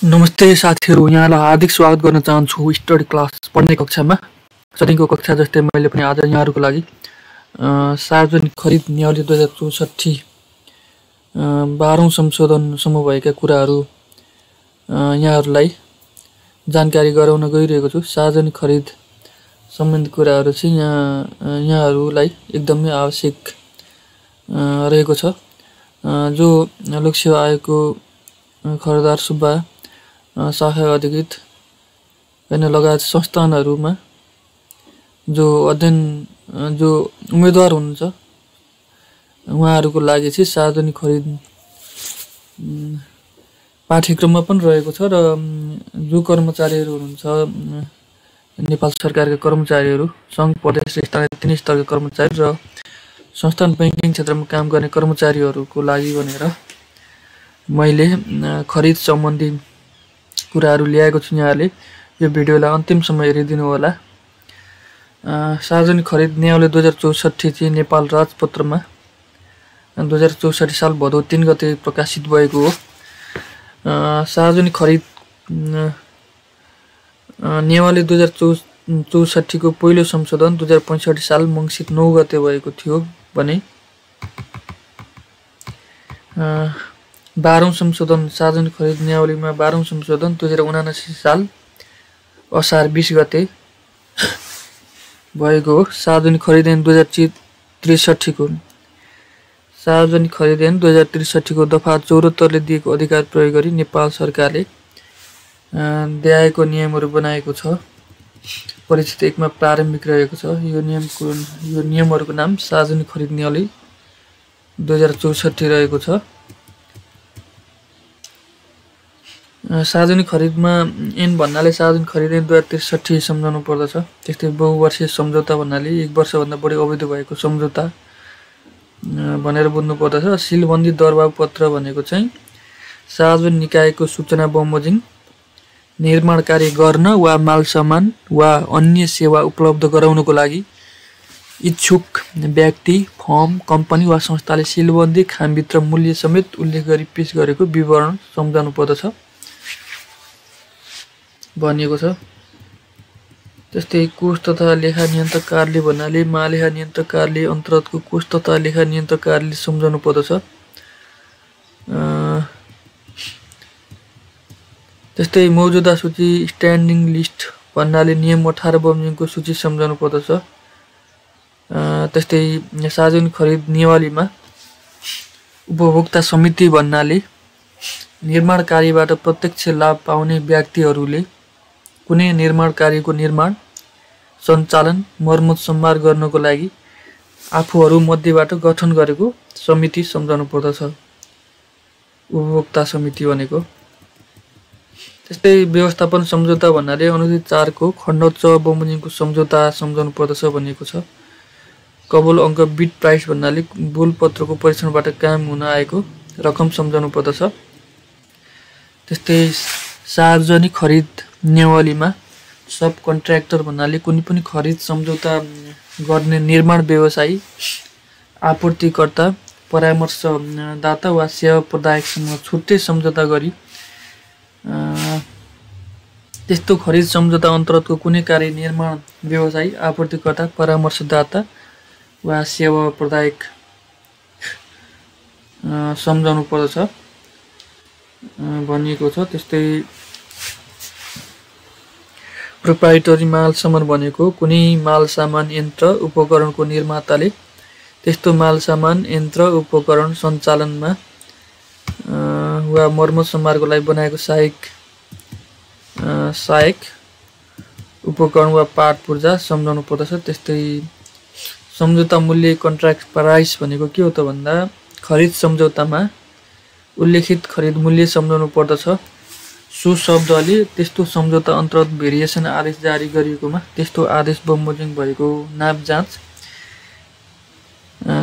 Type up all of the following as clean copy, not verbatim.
नमस्ते साथीहरू, यहाँलाई हार्दिक स्वागत गर्न चाहन्छु स्टडी क्लास पढ्ने कक्षामा। सधैँको कक्षा जस्तै मैले पनि आज यहाँहरूको लागि सार्वजनिक खरिद नियावली 2064 12औं संशोधनसम्म भएका कुराहरू यहाँहरूलाई जानकारी गराउन गइरहेको छु। सार्वजनिक खरिद सम्बन्धी कुराहरू चाहिँ यहाँहरूलाई एकदमै आवश्यक रहेको छ। जो लोकसेवा आयोगको खरिदार सुब्बा शाखा अधिकृत गर्न लगायत संस्थानहरूमा जो उम्मेदवार हुनुहुन्छ उहाँहरूको लागि चाहिँ सार्वजनिक खरिद पाठ्यक्रममा पनि रहेको छ। र जो कर्मचारीहरू हुनुहुन्छ नेपाल सरकारका कर्मचारीहरू, सङ्घ, प्रदेश र स्थानीय तीन स्तरका कर्मचारी र संस्थान बैंकिङ क्षेत्रमा काम गर्ने कर्मचारीहरूको लागि भनेर मैले खरिद सम्बन्धी कुराहरू ल्याएको छु। यहाँले यो भिडियोलाई अन्तिमसम्म हेरिदिनु होला। सार्वजनिक खरिद नियावली 2064 चाहिँ नेपाल राजपत्रमा 2064 साल भदौ 3 गते प्रकाशित भएको हो। सार्वजनिक खरिद नियावली 2064 को पहिलो संशोधन 2065 साल मङ्सिर 9 गते भएको थियो भने 12औं संशोधन सार्वजनिक खरिद नियावलीमा 12औं संशोधन 2079 साल असार 20 गते भएको हो। सार्वजनिक खरिद ऐन 2063 को सार्वजनिक खरिद ऐन 2063 को दफा 74 ले दिएको अधिकार प्रयोग गरी नेपाल सरकारले देखाएको नियमहरू बनाएको छ। परिचित 1 मा प्रारम्भिक रहेको छ। यो नियमहरूको नाम सार्वजनिक खरिद नियावली 2064 रहेको छ। सार्वजनिक खरिदमा ऐन भन्नाले सार्वजनिक खरिद ऐन 2063 सम्झाउनु पर्दछ। त्यस्तै बहुवर्षीय सम्झौता भन्नाले 1 वर्षभन्दा बढी अवधि भएको सम्झौता भनेर बुझ्नु पर्दछ। सिलबन्दी दरबाउ पत्र भनेको चाहिँ सार्वजनिक निकायको सूचना बमोजिम निर्माण कार्य गर्न वा माल सामान वा अन्य सेवा उपलब्ध गराउनको लागि इच्छुक व्यक्ति, फर्म, कम्पनी वा संस्थाले सिलबन्दी खामभित्र मूल्य समेत उल्लेख गरी पेश गरेको विवरण सम्झाउनु पर्दछ भनिएको छ। त्यस्तै कोष तथा लेखा नियन्त्रक कार्यालय भन्नाले महालेखा नियन्त्रक कार्यालय अन्तर्गतको कोष तथा लेखा नियन्त्रक कार्यालय सम्झाउनु पर्दछ। त्यस्तै मौजुदा सूची स्ट्यान्डिङ लिस्ट भन्नाले नियम 18 बमोजिमको सूची सम्झाउनु पर्दछ। त्यस्तै सार्वजनिक खरिद नियावलीमा उपभोक्ता समिति भन्नाले निर्माण कार्यबाट प्रत्यक्ष लाभ पाउने व्यक्तिहरूले कुनै निर्माण कार्यको निर्माण, सञ्चालन, मर्मत सम्हार गर्नको लागि आफूहरू मध्येबाट गठन गरेको समिति सम्झाउनु पर्दछ, उपभोक्ता समिति भनेको। त्यस्तै व्यवस्थापन सम्झौता भन्नाले अनुच्छेद 4 को खण्ड 6 बमोजिमको सम्झौता सम्झाउनु पर्दछ भनिएको छ। कबुल अङ्क बिड प्राइस भन्नाले बुल पत्रको परीक्षणबाट कायम हुन आएको रकम सम्झाउनु पर्दछ। त्यस्तै सार्वजनिक खरिद नियावलीमा सब कन्ट्र्याक्टर भन्नाले कुनै पनि खरिद सम्झौता गर्ने निर्माण व्यवसायी, आपूर्तिकर्ता, परामर्शदाता वा सेवा प्रदायकसँग छुट्टै सम्झौता गरी त्यस्तो खरिद सम्झौता अन्तर्गतको कुनै कार्य निर्माण व्यवसायी, आपूर्तिकर्ता, परामर्शदाता वा सेवा प्रदायक सम्झाउनु पर्दछ भनिएको छ। त्यस्तै प्रोप्राइटरी माल सामान भनेको कुनै माल सामान, यन्त्र, उपकरणको निर्माताले त्यस्तो माल सामान, यन्त्र, उपकरण सञ्चालनमा वा मर्मत सम्हारको लागि बनाएको सहायक उपकरण वा पार्ट पूर्जा सम्झाउनु पर्दछ। त्यस्तै सम्झौता मूल्य कन्ट्र्याक्ट प्राइस भनेको के हो त भन्दा खरिद सम्झौतामा उल्लेखित खरिद मूल्य सम्झाउनु पर्दछ। सो शब्दले त्यस्तो सम्झौता अन्तर्गत भेरिएसन आदेश जारी गरिएकोमा त्यस्तो आदेश बमोजिम भएको नाप जाँच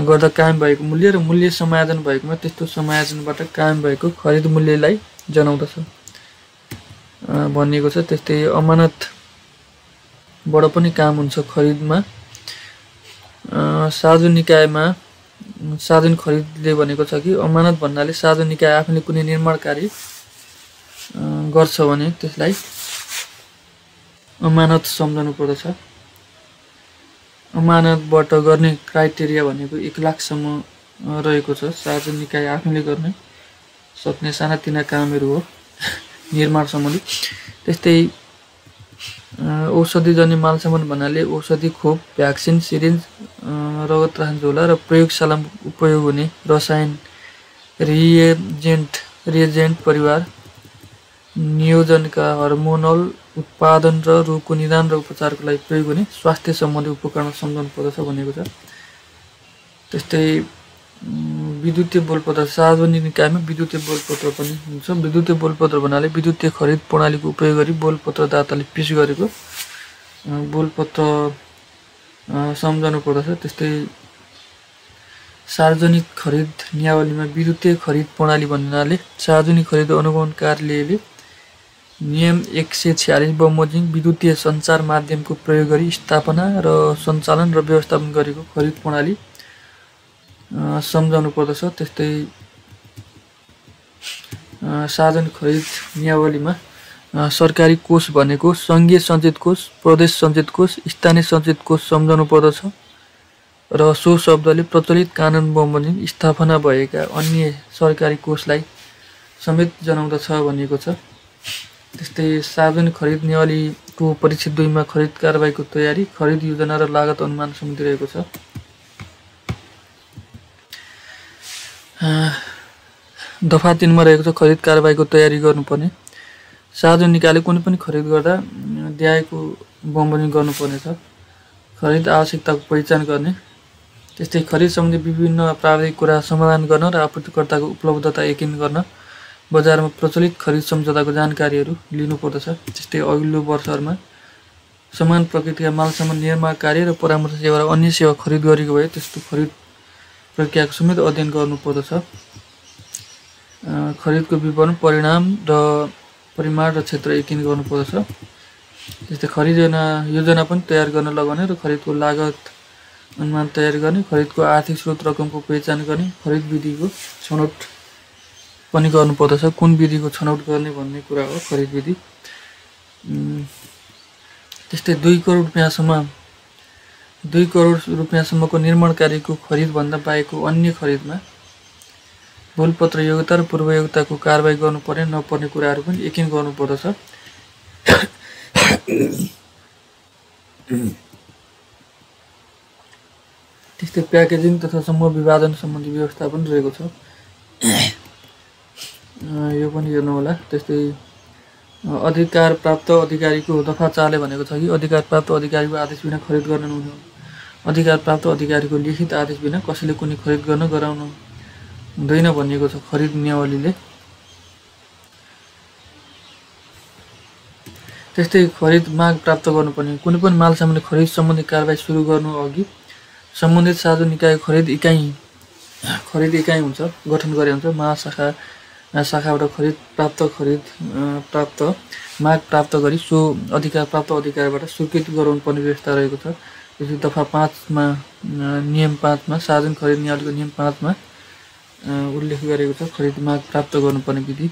गर्दा कायम भएको मूल्य र मूल्य समायोजन भएकोमा त्यस्तो समायोजनबाट कायम भएको खरिद मूल्यलाई जनाउँदछ भनिएको छ। त्यस्तै अमानतबाट पनि काम हुन्छ खरिदमा। सार्वजनिक निकायमा सार्वजनिक खरिदले भनेको छ कि अमानत भन्नाले सार्वजनिक निकाय आफूले कुनै निर्माण कार्य गर्छ भने त्यसलाई अमानत सम्झनु पर्दछ। अमानतबाट गर्ने क्राइटेरिया भनेको 1 लाखसम्म रहेको छ। सार्वजनिक निकाय आफैले गर्ने सक्ने सानातिना कामहरू हो निर्माण सम्बन्धी। त्यस्तै औषधिजन्य मालसामान भन्नाले औषधि, खोप, भ्याक्सिन, सिरिन्ज, रगत राख्ने झोला र प्रयोगशालामा उपयोग हुने रसायन, रिएजेन्ट परिवार, नियोजनका हर्मोनल उत्पादन र रोगको निदान र उपचारको लागि प्रयोग हुने स्वास्थ्य सम्बन्धी उपकरण सम्झाउनु पर्दछ भनेको छ। त्यस्तै विद्युतीय बोलपत्र, सार्वजनिक निकायमा विद्युतीय बोलपत्र पनि हुन्छ। विद्युतीय बोलपत्र भन्नाले विद्युतीय खरिद प्रणालीको उपयोग गरी बोलपत्रदाताले पेश गरेको बोलपत्र सम्झाउनु पर्दछ। त्यस्तै सार्वजनिक खरिद नियावलीमा विद्युतीय खरिद प्रणाली भन्नाले सार्वजनिक खरिद अनुगमन कार्यालयले नियम 146 बमोजिम विद्युतीय सञ्चार माध्यमको प्रयोग गरी स्थापना र सञ्चालन र व्यवस्थापन गरेको खरिद प्रणाली सम्झाउनु पर्दछ। त्यस्तै सार्वजनिक खरिद नियावलीमा सरकारी कोष भनेको सङ्घीय सञ्चित कोष, प्रदेश सञ्चित कोष, स्थानीय सञ्चित कोष सम्झाउनु पर्दछ र सो शब्दले प्रचलित कानुन बमोजिम स्थापना भएका अन्य सरकारी कोषलाई समेत जनाउँदछ भनिएको छ। त्यस्तै सार्वजनिक खरिद नियावलीको परिच्छेद 2 मा खरिद कारबाहीको तयारी, खरिद योजना र लागत अनुमान सम्बन्धी रहेको छ। दफा 3 मा रहेको छ खरिद कारबाहीको तयारी गर्नुपर्ने। सार्वजनिक निकायले कुनै पनि खरिद गर्दा देयको बमोजिम गर्नुपर्नेछ। खरिद आवश्यकताको पहिचान गर्ने। त्यस्तै खरिद सम्बन्धी विभिन्न प्राविधिक कुरा समाधान गर्न र आपूर्तिकर्ताको उपलब्धता यकिन गर्न बजारमा प्रचलित खरिद सम्झौताको जानकारीहरू लिनुपर्दछ। त्यस्तै अघिल्लो वर्षहरूमा समान प्रकृतिका मालसामान निर्माण कार्य र परामर्श सेवा र अन्य सेवा खरिद गरेको भए त्यस्तो खरिद प्रक्रियाको समेत अध्ययन गर्नुपर्दछ। खरिदको विवरण, परिणाम र परिमाण र क्षेत्र यकिन गर्नुपर्दछ। त्यस्तै खरिद योजना पनि तयार गर्न लगाउने र खरिदको लागत अनुमान तयार गर्ने, खरिदको आर्थिक स्रोत रकमको पहिचान गर्ने, खरिद विधिको छनौट पनि गर्नुपर्दछ। कुन विधिको छनौट गर्ने भन्ने कुरा हो खरिद विधि। त्यस्तै 2 करोड रुपियाँसम्मको निर्माण कार्यको खरिदभन्दा बाहेकको अन्य खरिदमा बोलपत्र योग्यता र पूर्व योग्यताको कारबाही गर्नुपर्ने नपर्ने कुराहरू पनि यकिन गर्नुपर्दछ। त्यस्तै प्याकेजिङ तथा समूह विभाजन सम्बन्धी व्यवस्था पनि रहेको छ, यो पनि हेर्नु होला। त्यस्तै अधिकार प्राप्त अधिकारीको दफा 4 ले भनेको छ कि अधिकार प्राप्त अधिकारीको आदेश बिना खरिद गर्न नहुने। अधिकार प्राप्त अधिकारीको लिखित आदेश बिना कसैले कुनै खरिद गर्न गराउनु हुँदैन भनिएको छ खरिद नियावलीले। त्यस्तै खरिद माग प्राप्त गर्नुपर्ने। कुनै पनि मालसामानले खरिद सम्बन्धी कारबाही सुरु गर्नु अघि सम्बन्धित सार्वजनिक निकायको खरिद इकाइ हुन्छ, गठन गरे हुन्छ। महाशाखाबाट खरिद प्राप्त माग प्राप्त गरी सो अधिकार प्राप्त अधिकारीबाट स्वीकृत गराउनुपर्ने व्यवस्था रहेको छ। त्यसै दफा 5 मा नियम 5 मा सार्वजनिक खरिद नियावलीको नियम 5 मा उल्लेख गरेको छ खरिद माग प्राप्त गर्नुपर्ने विधि।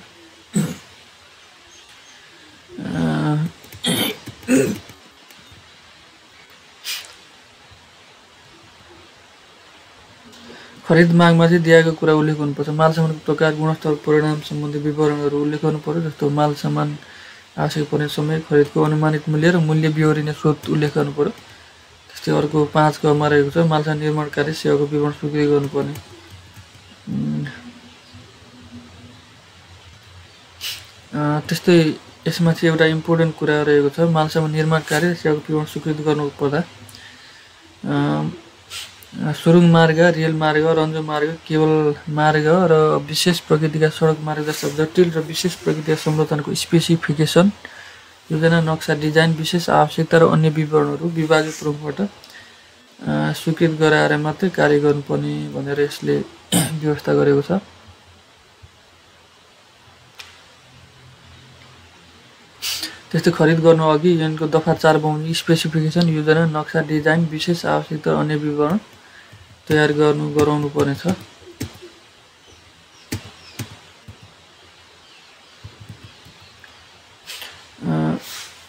खरिद मागमा चाहिँ दिएको कुरा उल्लेख गर्नुपर्छ। मालसामानको प्रकार, गुणस्तर, परिणाम सम्बन्धी विवरणहरू उल्लेख गर्नुपर्यो। जस्तो मालसामान आवश्यक पर्ने समय, खरिदको अनुमानित मूल्य र मूल्य बिहोरिने स्रोत उल्लेख गर्नुपर्यो। त्यस्तै अर्को 5 क मा रहेको छ मालसामान निर्माण कार्य सेवाको विवरण स्वीकृति गर्नुपर्ने। त्यस्तै यसमा चाहिँ एउटा इम्पोर्टेन्ट कुरा रहेको छ मालसामान निर्माण कार्य सेवाको विवरण स्वीकृति गर्नुपर्दा सुरुङ मार्ग, रेल मार्ग, रन्जो मार्ग, केबल मार्ग र विशेष प्रकृतिका सडक मार्ग जस्ता जटिल र विशेष प्रकृतिका संरचनाको स्पेसिफिकेसन, योजना, नक्सा, डिजाइन, विशेष आवश्यकता र अन्य विवरणहरू विभागीय प्रमुखबाट स्वीकृत गराएर मात्रै कार्य गर्नुपर्ने भनेर यसले व्यवस्था गरेको छ। त्यस्तै खरिद गर्नु अघि यिनको दफा 4 बमोजिम स्पेसिफिकेसन, योजना, नक्सा, डिजाइन, विशेष आवश्यकता र अन्य विवरण तयार गराउनु पर्नेछ।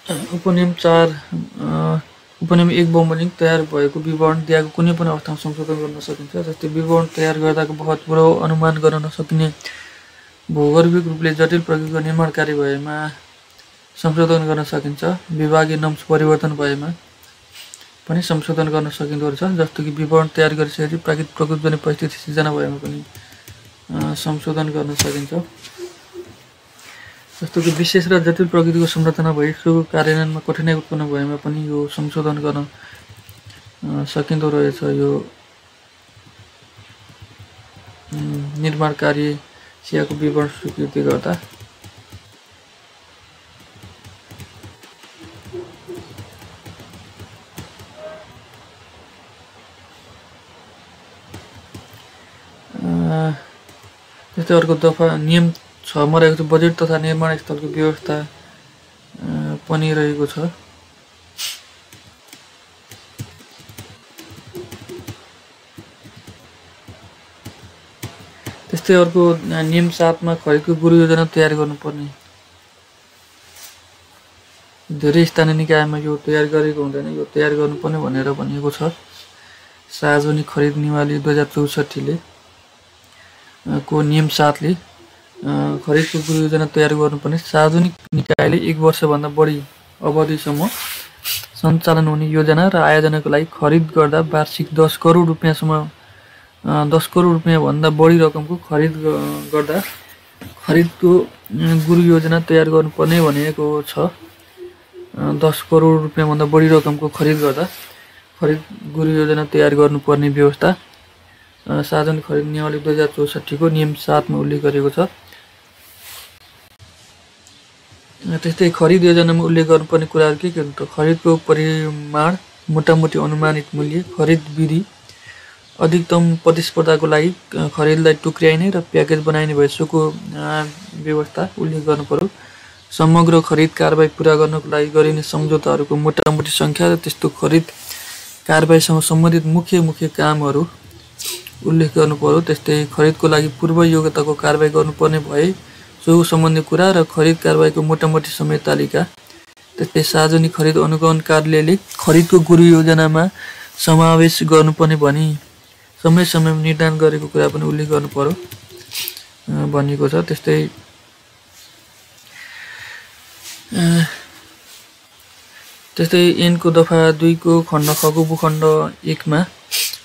उपनियम 4 उपनियम 1 बमोजिम तयार भएको विवरण दिएको कुनै पनि अवस्थामा संशोधन गर्न सकिन्छ। जस्तै विवरण तयार गर्दाको बहुत पुरो अनुमान गर्न नसकिने भूगर्भिक रूपले जटिल प्रकृतिको निर्माण कार्य भएमा संशोधन गर्न सकिन्छ। विभागीय नम्स परिवर्तन भएमा पनि संशोधन गर्न सकिँदो रहेछ। जस्तो कि विवरण तयार गरिसकेपछि प्राकृतिक प्रकोपजन्य परिस्थिति सिर्जना भएमा पनि संशोधन गर्न सकिन्छ। जस्तो कि विशेष र जटिल प्रकृतिको संरचना भई यसको कार्यान्वयनमा कठिनाइ उत्पन्न भएमा पनि यो संशोधन गर्न सकिँदो रहेछ। यो निर्माण कार्य सियाको विवरण स्वीकृति गर्दा। त्यस्तै अर्को दफा नियम 6 मा रहेको छ बजेट तथा निर्माण स्थलको व्यवस्था पनि रहेको छ। त्यस्तै अर्को नियम 7 मा खरिदको गुरु योजना तयार गर्नुपर्ने। धेरै स्थानीय निकायमा यो तयार गरेको हुँदैन, यो तयार गर्नुपर्ने भनेर भनिएको छ। सार्वजनिक खरिद नियमावली 2064 ले को नियम 7 ले खरिदको गुरु योजना तयार गर्नुपर्ने। सार्वजनिक निकायले 1 वर्षभन्दा बढी अवधिसम्म सञ्चालन हुने योजना र आयोजनाको लागि खरिद गर्दा वार्षिक 10 करोड रुपियाँसम्म 10 करोड रुपियाँभन्दा बढी रकमको खरिद गर्दा खरिदको गुरु योजना तयार गर्नुपर्ने भनेको छ। 10 करोड रुपियाँभन्दा बढी रकमको खरिद गर्दा खरिद गुरु योजना तयार गर्नुपर्ने व्यवस्था सार्वजनिक खरिद नियमावली 2064 को नियम 7 मा उल्लेख गरेको छ। त्यस्तै खरिद योजनामा उल्लेख गर्नुपर्ने कुराहरू के हुन् त खरिदको परिमाण, मोटामोटी अनुमानित मूल्य, खरिद विधि, अधिकतम प्रतिस्पर्धाको लागि खरिदलाई टुक्र्याइने र प्याकेज बनाइने भए सोको व्यवस्था उल्लेख गर्नुपर्यो। समग्र खरिद कारबाही पुरा गर्नको लागि गरिने सम्झौताहरूको मोटामोटी सङ्ख्या र त्यस्तो खरिद कारबाहीसँग सम्बन्धित मुख्य कामहरू उल्लेख गर्नुपर्यो। त्यस्तै खरिदको लागि पूर्व योग्यताको कारबाही गर्नुपर्ने भए सो सम्बन्धी कुरा र खरिद कारबाहीको मोटामोटी समय तालिका। त्यस्तै सार्वजनिक खरिद अनुगमन कार्यालयले खरिदको गुरु योजनामा समावेश गर्नुपर्ने भनी समयमा निर्धारण गरेको कुरा पनि उल्लेख गर्नुपर्यो भनिएको छ। त्यस्तै ऐनको दफा 2 को खण्ड ख को भूखण्ड 1 मा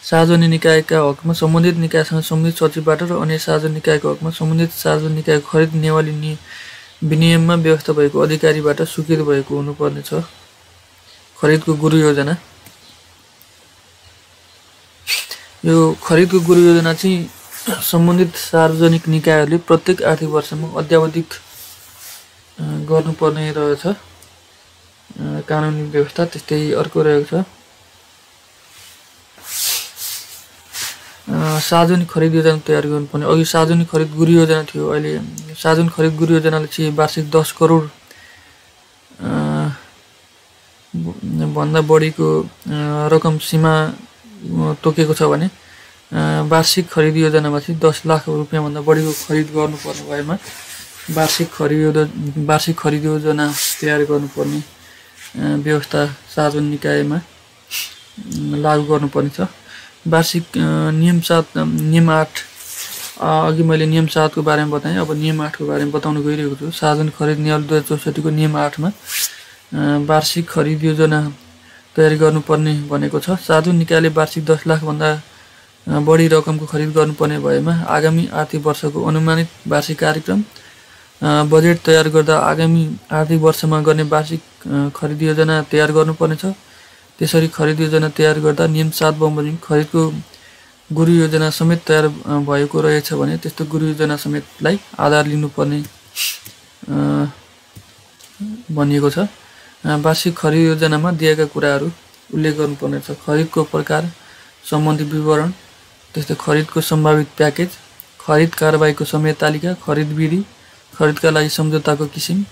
सार्वजनिक निकायका हकमा सम्बन्धित निकायसँग सम्बन्धित सचिवबाट र अन्य सार्वजनिक निकायको हकमा सम्बन्धित सार्वजनिक निकायको खरिद नियमावली विनियममा व्यवस्था भएको अधिकारीबाट स्वीकृत भएको हुनुपर्ने छ। खरिदको गुरु योजना यो खरिदको गुरु योजना चाहिँ सम्बन्धित सार्वजनिक निकायहरूले प्रत्येक आर्थिक वर्षमा अद्यावधिक गर्नुपर्ने रहेछ कानुनी व्यवस्था। त्यस्तै अर्को रहेको छ सार्वजनिक खरिद योजना तयार गर्नुपर्ने। अघि सार्वजनिक खरिद गुरु योजना थियो, अहिले सार्वजनिक खरिद गुरु योजनाले चाहिँ वार्षिक 10 करोड भन्दा बढीको रकम सीमा तोकेको छ भने वार्षिक खरिद योजनामा चाहिँ 10 लाख रुपियाँभन्दा बढीको खरिद गर्नुपर्ने भएमा वार्षिक खरिद योजना तयार गर्नुपर्ने व्यवस्था सार्वजनिक निकायमा लागू गर्नुपर्ने छ। वार्षिक नियम 8 अघि मैले नियम 7 को बारेमा बताएँ, अब नियम 8 को बारेमा बताउन गइरहेको छु। सार्वजनिक खरिद नियम 2064 को नियम 8 मा वार्षिक खरिद योजना तयारी गर्नुपर्ने भनेको छ। सार्वजनिक निकायले वार्षिक 10 लाख भन्दा बढी रकमको खरिद गर्नुपर्ने भएमा आगामी आर्थिक वर्षको अनुमानित वार्षिक कार्यक्रम बजेट तयार गर्दा आगामी आर्थिक वर्षमा गर्ने वार्षिक खरिद योजना तयार गर्नुपर्ने छ। त्यसरी खरिद योजना तयार गर्दा नियम 7 बमोजिम खरिदको गुरु योजना समेत तयार भएको रहेछ भने त्यस्तो गुरु योजना समेतलाई आधार लिनुपर्ने भनिएको छ। वार्षिक खरिद योजनामा दिएका कुराहरू उल्लेख गर्नुपर्ने छ। खरिदको प्रकार सम्बन्धी विवरण, त्यस्तै खरिदको सम्भावित प्याकेज, खरिद कारबाहीको समय तालिका, खरिद विधि, खरिदका लागि सम्झौताको किसिम,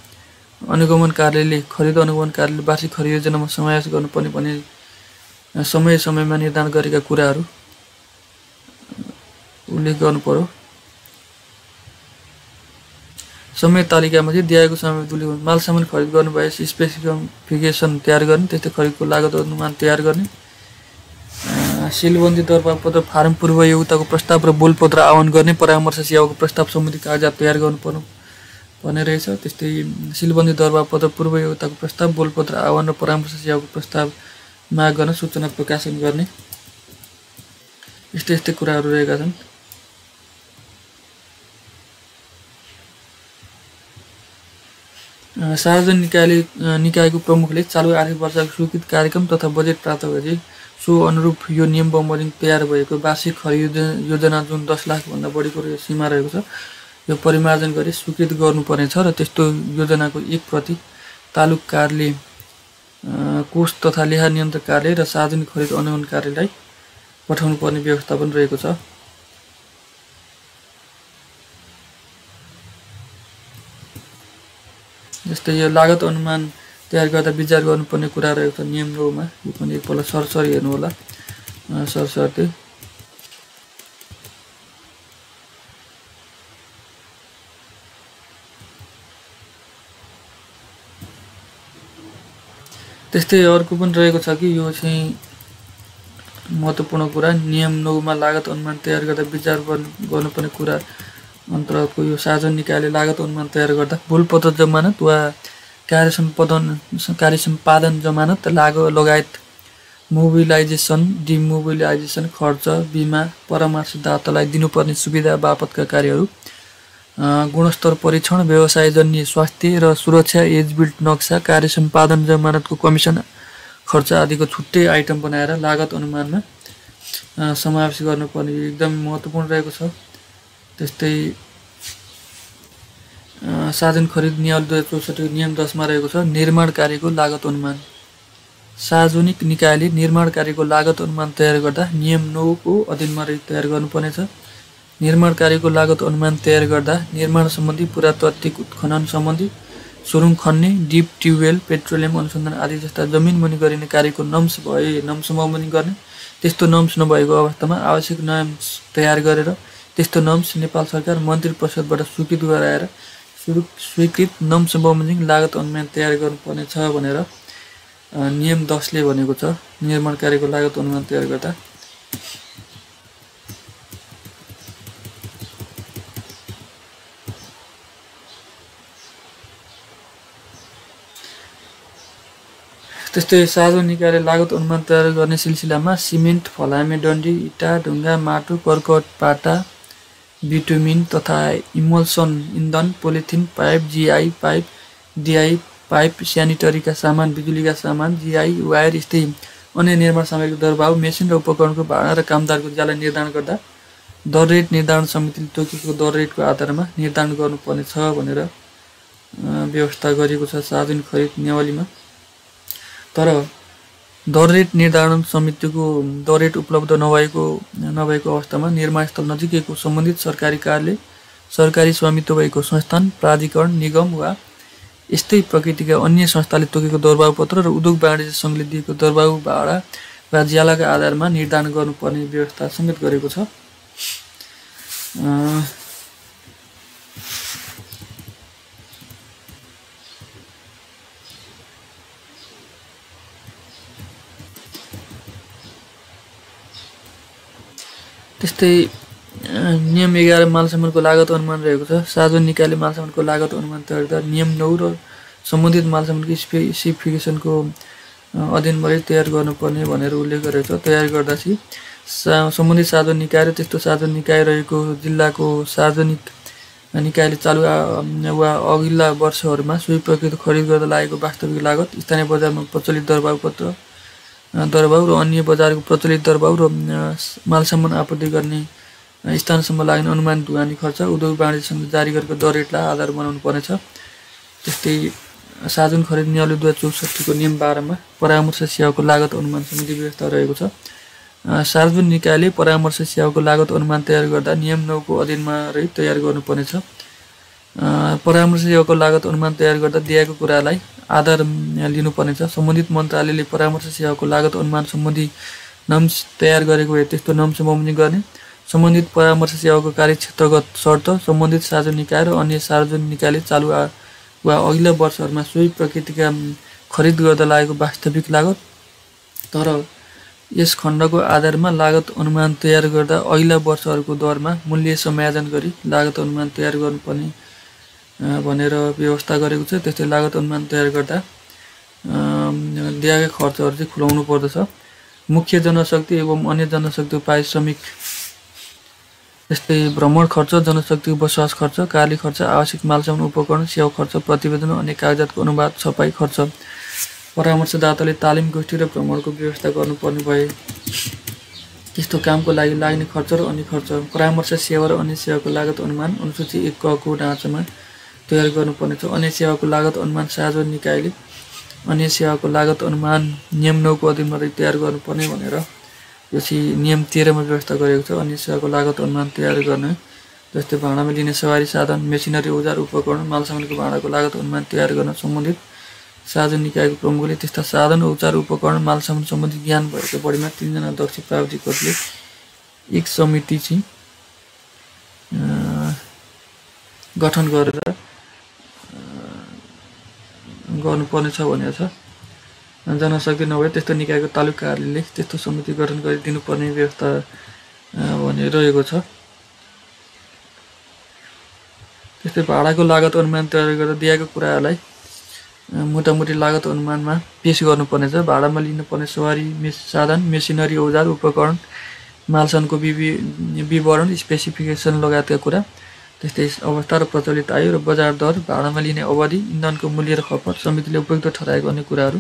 अनुगमन कार्यालयले खरिद अनुगमन कार्यालयले वार्षिक खरिद योजनामा समावेश गर्नुपर्ने भने समयमा निर्धारण गरेका कुराहरू उल्लेख गर्नुपर्यो। समय तालिकामाथि दिएको समय तुल्य मालसामान खरिद गर्नु भएपछि स्पेसिफिकेसन तयार गर्ने, त्यस्तै खरिदको लागत अनुमान तयार गर्ने, सिलबन्दी दरबारपत्र फारम पूर्व योग्यताको प्रस्ताव र बोलपत्र आह्वान गर्ने, परामर्श सेवाको प्रस्ताव सम्बन्धी कागजात तयार गर्नुपर्ने भन्ने रहेछ। त्यस्तै सिलबन्दी दरबारपत्र पूर्व योग्यताको प्रस्ताव, बोलपत्र आह्वान र परामर्श सेवाको प्रस्ताव माग गर्न, सूचना प्रकाशन गर्ने, यस्तै कुराहरू रहेका छन्। सार्वजनिक निकायको प्रमुखले चालु आर्थिक वर्षको स्वीकृत कार्यक्रम तथा बजेट प्राप्त भएपछि सो अनुरूप यो नियम बमोजिम तयार भएको वार्षिक खरिद योजना जुन 10 लाखभन्दा बढीको सीमा रहेको छ यो परिमार्जन गरी स्वीकृत गर्नुपर्ने छ र त्यस्तो योजनाको एक प्रति तालुक कार्यालय, कोष तथा लेखा नियन्त्रक कार्यालय र सार्वजनिक खरिद अनुगमन कार्यालयलाई पठाउनु पर्ने व्यवस्था पनि रहेको छ। जस्तै यो लागत अनुमान तयार गर्दा विचार गर्नुपर्ने कुरा रहेको छ नियम 9 मा। यो पनि एकपल्ट सरसरी हेर्नु होला, सरसरी। त्यस्तै अर्को पनि रहेको छ कि यो चाहिँ महत्त्वपूर्ण कुरा, नियम 9 मा लागत अनुमान तयार गर्दा विचार गर्नुपर्ने कुरा अन्तर्गतको यो सार्वजनिक निकायले लागत अनुमान तयार गर्दा बोलपत्र जमानत वा कार्य सम्पादन जमानत लगायत मोबिलाइजेसन, डिमोबिलाइजेसन खर्च, बिमा, परामर्शदातालाई दिनुपर्ने सुविधा बापतका कार्यहरू, गुणस्तर परीक्षण, व्यवसायजन्य स्वास्थ्य र सुरक्षा, एज बिल्ट नक्सा, कार्य सम्पादन जमानतको कमिसन खर्च आदिको छुट्टै आइटम बनाएर लागत अनुमानमा समावेश गर्नुपर्ने एकदम महत्त्वपूर्ण रहेको छ। त्यस्तै सार्वजनिक खरिद नियम 2064 नियम 10 मा रहेको छ निर्माण कार्यको लागत अनुमान। सार्वजनिक निकायले निर्माण कार्यको लागत अनुमान तयार गर्दा नियम 9 को अधीनमा रही तयार गर्नुपर्नेछ। निर्माण कार्यको लागत अनुमान तयार गर्दा निर्माण सम्बन्धी, पुरातात्विक उत्खनन सम्बन्धी, सुरुङ खन्ने, डिप ट्युबवेल, पेट्रोलियम अनुसन्धान आदि जस्ता जमिन मुनि गरिने कार्यको नम्स बमोजिम गर्ने, त्यस्तो नम्स नभएको अवस्थामा आवश्यक नम्स तयार गरेर त्यस्तो नम्स नेपाल सरकार मन्त्री परिषदबाट स्वीकृत गराएर स्वीकृत नम्स बमोजिम लागत अनुमान तयार गर्नुपर्ने छ भनेर नियम 10 ले भनेको छ निर्माण कार्यको लागत अनुमान तयार गर्दा। त्यस्तै सार्वजनिक निकायले लागत अनुमान तयार गर्ने सिलसिलामा सिमेन्ट, फलामे डन्डी, इटा, ढुङ्गा, माटो, कर्कट, पाटा, बिटुमिन तथा इमल्सन इन्धन, polythene pipe, GI pipe, DI pipe, स्यानिटरीका सामान, बिजुलीका सामान, जीआई वायर यस्तै अन्य निर्माण सामग्रीको दरबाउ, मेसिन र उपकरणको भाडा र कामदारको ज्याला निर्धारण गर्दा दर रेट निर्धारण समितिले तोकेको दर रेटको आधारमा निर्धारण गर्नुपर्ने छ भनेर व्यवस्था गरिएको छ सार्वजनिक खरिद नियमावलीमा। तर दर रेट निर्धारण समितिको दर रेट उपलब्ध नभएको अवस्थामा निर्माणस्थल नजिकैको सम्बन्धित सरकारी कार्यालय, सरकारी स्वामित्व भएको संस्थान, प्राधिकरण, निगम वा यस्तै प्रकृतिका अन्य संस्थाले तोकेको दरबाउ पत्र र उद्योग वाणिज्य सङ्घले दिएको दरबाउ भाडा वा ज्यालाका आधारमा निर्धारण गर्नुपर्ने व्यवस्था समेत गरेको छ। त्यस्तै नियम 11 मालसामानको लागत अनुमान रहेको छ। सार्वजनिक निकायले मालसामानको लागत अनुमान तयार गर्दा नियम 9 र सम्बन्धित मालसामानको स्पेसिफिकेसनको अधीनमा तयार गर्नुपर्ने भनेर उल्लेख गरेको छ। तयार गर्दा चाहिँ सम्बन्धित सार्वजनिक निकाय र त्यस्तो सार्वजनिक निकाय रहेको जिल्लाको सार्वजनिक निकायले चालु वा अघिल्ला वर्षहरूमा सोही प्रकृत खरिद गर्दा लागेको वास्तविक लागत, स्थानीय बजारमा प्रचलित दरबाउ र अन्य बजारको प्रचलित दरबाउ र मालसामान आपूर्ति गर्ने स्थानसम्म लाग्ने अनुमानित ढुवानी खर्च, उद्योग वाणिज्य सङ्घले जारी गरेको दर रेटलाई आधार बनाउनु पर्नेछ। त्यस्तै सार्वजनिक खरिद नियमावली 2064 को नियम 12 मा परामर्श सेवाको लागत अनुमान समिति व्यवस्था रहेको छ। सार्वजनिक निकायले परामर्श सेवाको लागत अनुमान तयार गर्दा नियम 9 को अधीनमा रही तयार गर्नुपर्नेछ। परामर्श सेवाको लागत अनुमान तयार गर्दा दिएको कुरालाई आधार लिनुपर्नेछ। सम्बन्धित मन्त्रालयले परामर्श सेवाको लागत अनुमान सम्बन्धी नम्स तयार गरेको भए त्यस्तो नम्स बमोजिम गर्ने, सम्बन्धित परामर्श सेवाको कार्यक्षेत्रगत शर्त सम्बन्धित सार्वजनिक निकाय र अन्य सार्वजनिक निकायले चालु वा अघिल्ला वर्षहरूमा सोही प्रकृतिका खरिद गर्दा लागेको वास्तविक लागत तर यस खण्डको आधारमा लागत अनुमान तयार गर्दा अघिल्ला वर्षहरूको दरमा मूल्य समायोजन गरी लागत अनुमान तयार गर्नुपर्ने भनेर व्यवस्था गरेको छ। त्यस्तै लागत अनुमान तयार गर्दा दिएका खर्चहरू चाहिँ खुलाउनु पर्दछ। मुख्य जनशक्ति एवं अन्य जनशक्ति पारिश्रमिक जस्तै भ्रमण खर्च, जनशक्ति बसोबास खर्च, कार्य खर्च, आवश्यक मालसामान उपकरण, सेवा खर्च, प्रतिवेदन, अन्य कागजातको अनुवाद, छपाई खर्च, परामर्शदाताले तालिम गोष्ठी र भ्रमणको व्यवस्था गर्नुपर्ने भए त्यस्तो कामको लागि लाग्ने खर्च र अन्य खर्च, परामर्श सेवा र अन्य सेवाको लागत अनुमान अनुसूची 1 क को ढाँचामा तयार गर्नुपर्ने छ। अन्य सेवाको लागत अनुमान सार्वजनिक निकायले अन्य सेवाको लागत अनुमान नियम 9 को अधीनमा तयार गर्नुपर्ने भनेर यो चाहिँ नियम 13 मा व्यवस्था गरेको छ। अन्य सेवाको लागत अनुमान तयार गर्ने जस्तै भाडामा लिने सवारी साधन, मेसिनरी, औजार, उपकरण, मालसामानको भाडाको लागत अनुमान तयार गर्न सम्बन्धित सार्वजनिक निकायको प्रमुखले त्यस्ता साधन, औजार, उपकरण, मालसामान सम्बन्धी ज्ञान भएको बढीमा 3 जना दक्ष प्राविधिकहरूले एक समिति चाहिँ गठन गरेर गर्नुपर्ने छ भनेको छ। जनशक्ति नभए त्यस्तो निकायको तालुका कार्यालयले त्यस्तो समिति गठन गरी दिनुपर्ने व्यवस्था भनिरहेको छ। त्यस्तै भाडाको लागत अनुमान तयार गर्दा दिएका कुराहरूलाई मोटामोटी लागत अनुमानमा पेश गर्नुपर्ने छ। भाडामा लिनुपर्ने सवारी साधन, मेसिनरी, औजार, उपकरण, मालसामानको विवरण, स्पेसिफिकेसन लगायतका कुरा, त्यस्तै अवस्था र प्रचलित आयु र बजार दर, भाडामा लिने अवधि, इन्धनको मूल्य र खपत, समितिले उपयुक्त ठहराएको अन्य कुराहरू।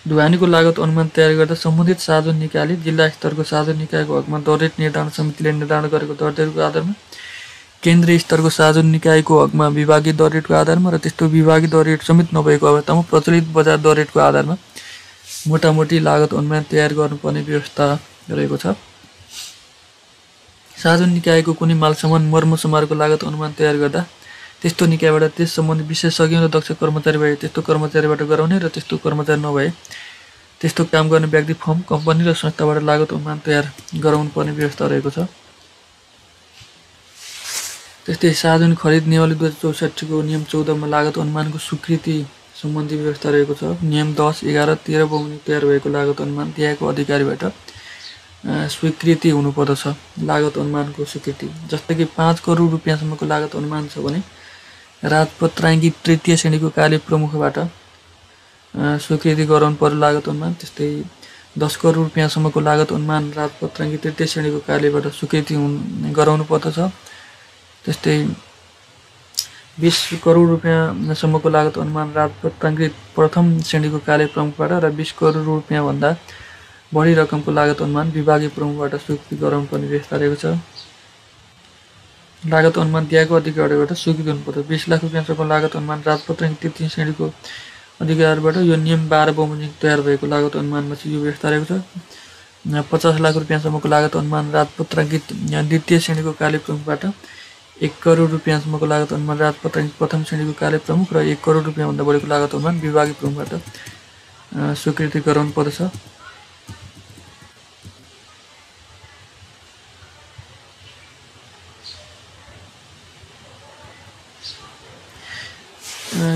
ढुवानीको लागत अनुमान तयार गर्दा सम्बन्धित सार्वजनिक निकायले जिल्ला स्तरको सार्वजनिक निकायको हकमा दर रेट निर्धारण समितिले निर्धारण गरेको दर रेटको आधारमा, केन्द्रीय स्तरको सार्वजनिक निकायको हकमा विभागीय दर रेटको आधारमा र त्यस्तो विभागीय दर रेट समेत नभएको अवस्थामा प्रचलित बजार दर रेटको आधारमा मोटामोटी लागत अनुमान तयार गर्नुपर्ने व्यवस्था रहेको छ। सार्वजनिक निकायको कुनै मालसामान मर्मसमारको लागत अनुमान तयार गर्दा त्यस्तो निकायबाट त्यस सम्बन्धी विशेषज्ञ र दक्ष कर्मचारी भए त्यस्तो कर्मचारीबाट गराउने र त्यस्तो कर्मचारी नभए त्यस्तो काम गर्ने व्यक्ति, फर्म, कम्पनी र संस्थाबाट लागत अनुमान तयार गराउनु पर्ने व्यवस्था रहेको छ। त्यस्तै सार्वजनिक खरिद नियमावली 2064 को नियम 14 मा लागत अनुमानको स्वीकृति सम्बन्धी व्यवस्था रहेको छ। नियम 10, 11, 13 बमोजिम तयार भएको लागत अनुमान दिएको अधिकारीबाट स्वीकृति हुनुपर्दछ। लागत अनुमानको स्वीकृति जस्तै कि 5 करोड रुपैयाँसम्मको लागत अनुमान छ भने राजपत्राङ्कित तृतीय श्रेणीको कार्य प्रमुखबाट स्वीकृति गराउनु पर्यो लागत अनुमान। त्यस्तै 10 करोड रुपैयाँसम्मको लागत अनुमान राजपत्राङ्कित तृतीय श्रेणीको कार्यबाट स्वीकृति गराउनु पर्दछ। त्यस्तै 20 करोड रुपैयाँसम्मको लागत अनुमान राजपत्राङ्कित प्रथम श्रेणीको कार्य प्रमुखबाट र 20 करोड रुपैयाँभन्दा बढी रकमको लागत अनुमान विभागीय प्रमुखबाट स्वीकृति गराउनु पर्ने व्यवस्था रहेको छ। लागत अनुमान दिएको अधिकारीबाट स्वीकृति हुनुपर्छ। 20 लाख रुपैयाँसम्मको लागत अनुमान राजपत्राङ्कित तृतीय श्रेणीको अधिकारीबाट यो नियम 12 बमोजिम तयार भएको लागत अनुमानमा चाहिँ यो व्यवस्था रहेको छ। 50 लाख रुपैयाँसम्मको लागत अनुमान राजपत्राङ्कित द्वितीय श्रेणीको कार्य प्रमुखबाट, 1 करोड रुपैयाँसम्मको लागत अनुमान राजपत्राङ्कित प्रथम श्रेणीको कार्य प्रमुख र 1 करोड रुपैयाँभन्दा बढीको लागत अनुमान विभागीय प्रमुखबाट स्वीकृति गराउनु पर्दछ।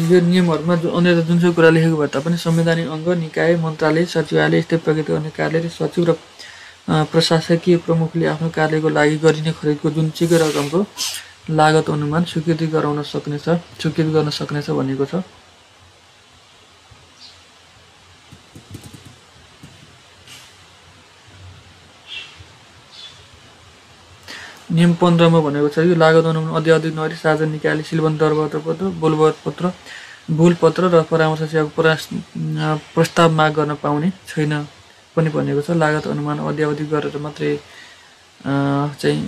यो नियमहरूमा अन्य जुनसुकै कुरा लेखेको भए तापनि संवैधानिक अङ्ग, निकाय, मन्त्रालय, सचिवालय, यस्तै प्रकृति अन्य कार्यालय, सचिव र प्रशासकीय प्रमुखले आफ्नो कार्यको लागि गरिने खरिदको जुनसुकै रकमको लागत अनुमान स्वीकृति गर्न सक्नेछ भनिएको छ। नियम 15 मा भनेको छ यो लागत अनुमान अध्यावधि नगरी सार्वजनिक निकायले सिलबन्द दरपत्र, भूलपत्र र परामर्श सेवाको प्रस्ताव माग गर्न पाउने छैन पनि भनेको छ। लागत अनुमान अध्यावधि गरेर मात्रै चाहिँ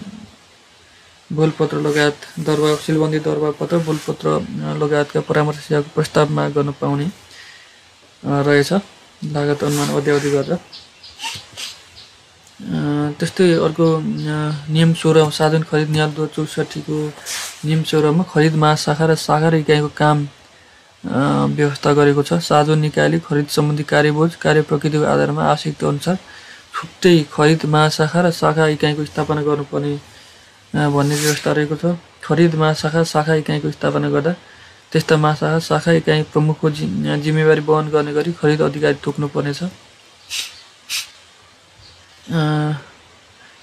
भूलपत्र लगायत सिलबन्दी दरपत्र, भूलपत्र लगायतका परामर्श सेवाको प्रस्ताव माग गर्न पाउने रहेछ लागत अनुमान अध्यावधि गरेर। त्यस्तै अर्को नियम 16 सार्वजनिक खरिद नियम 2064 को नियम 16 मा खरिद महाशाखा र शाखा र इकाइको काम व्यवस्था गरेको छ। सार्वजनिक निकायले खरिद सम्बन्धी कार्यबोझ, कार्य प्रकृतिको आधारमा आवश्यकता अनुसार छुट्टै खरिद महाशाखा र शाखा इकाइको स्थापना गर्नुपर्ने भन्ने व्यवस्था रहेको छ। खरिद महाशाखा शाखा इकाइको स्थापना गर्दा त्यस्ता महाशाखा शाखा इकाइ प्रमुखको जिम्मेवारी वहन गर्ने गरी खरिद अधिकारी तोक्नुपर्नेछ।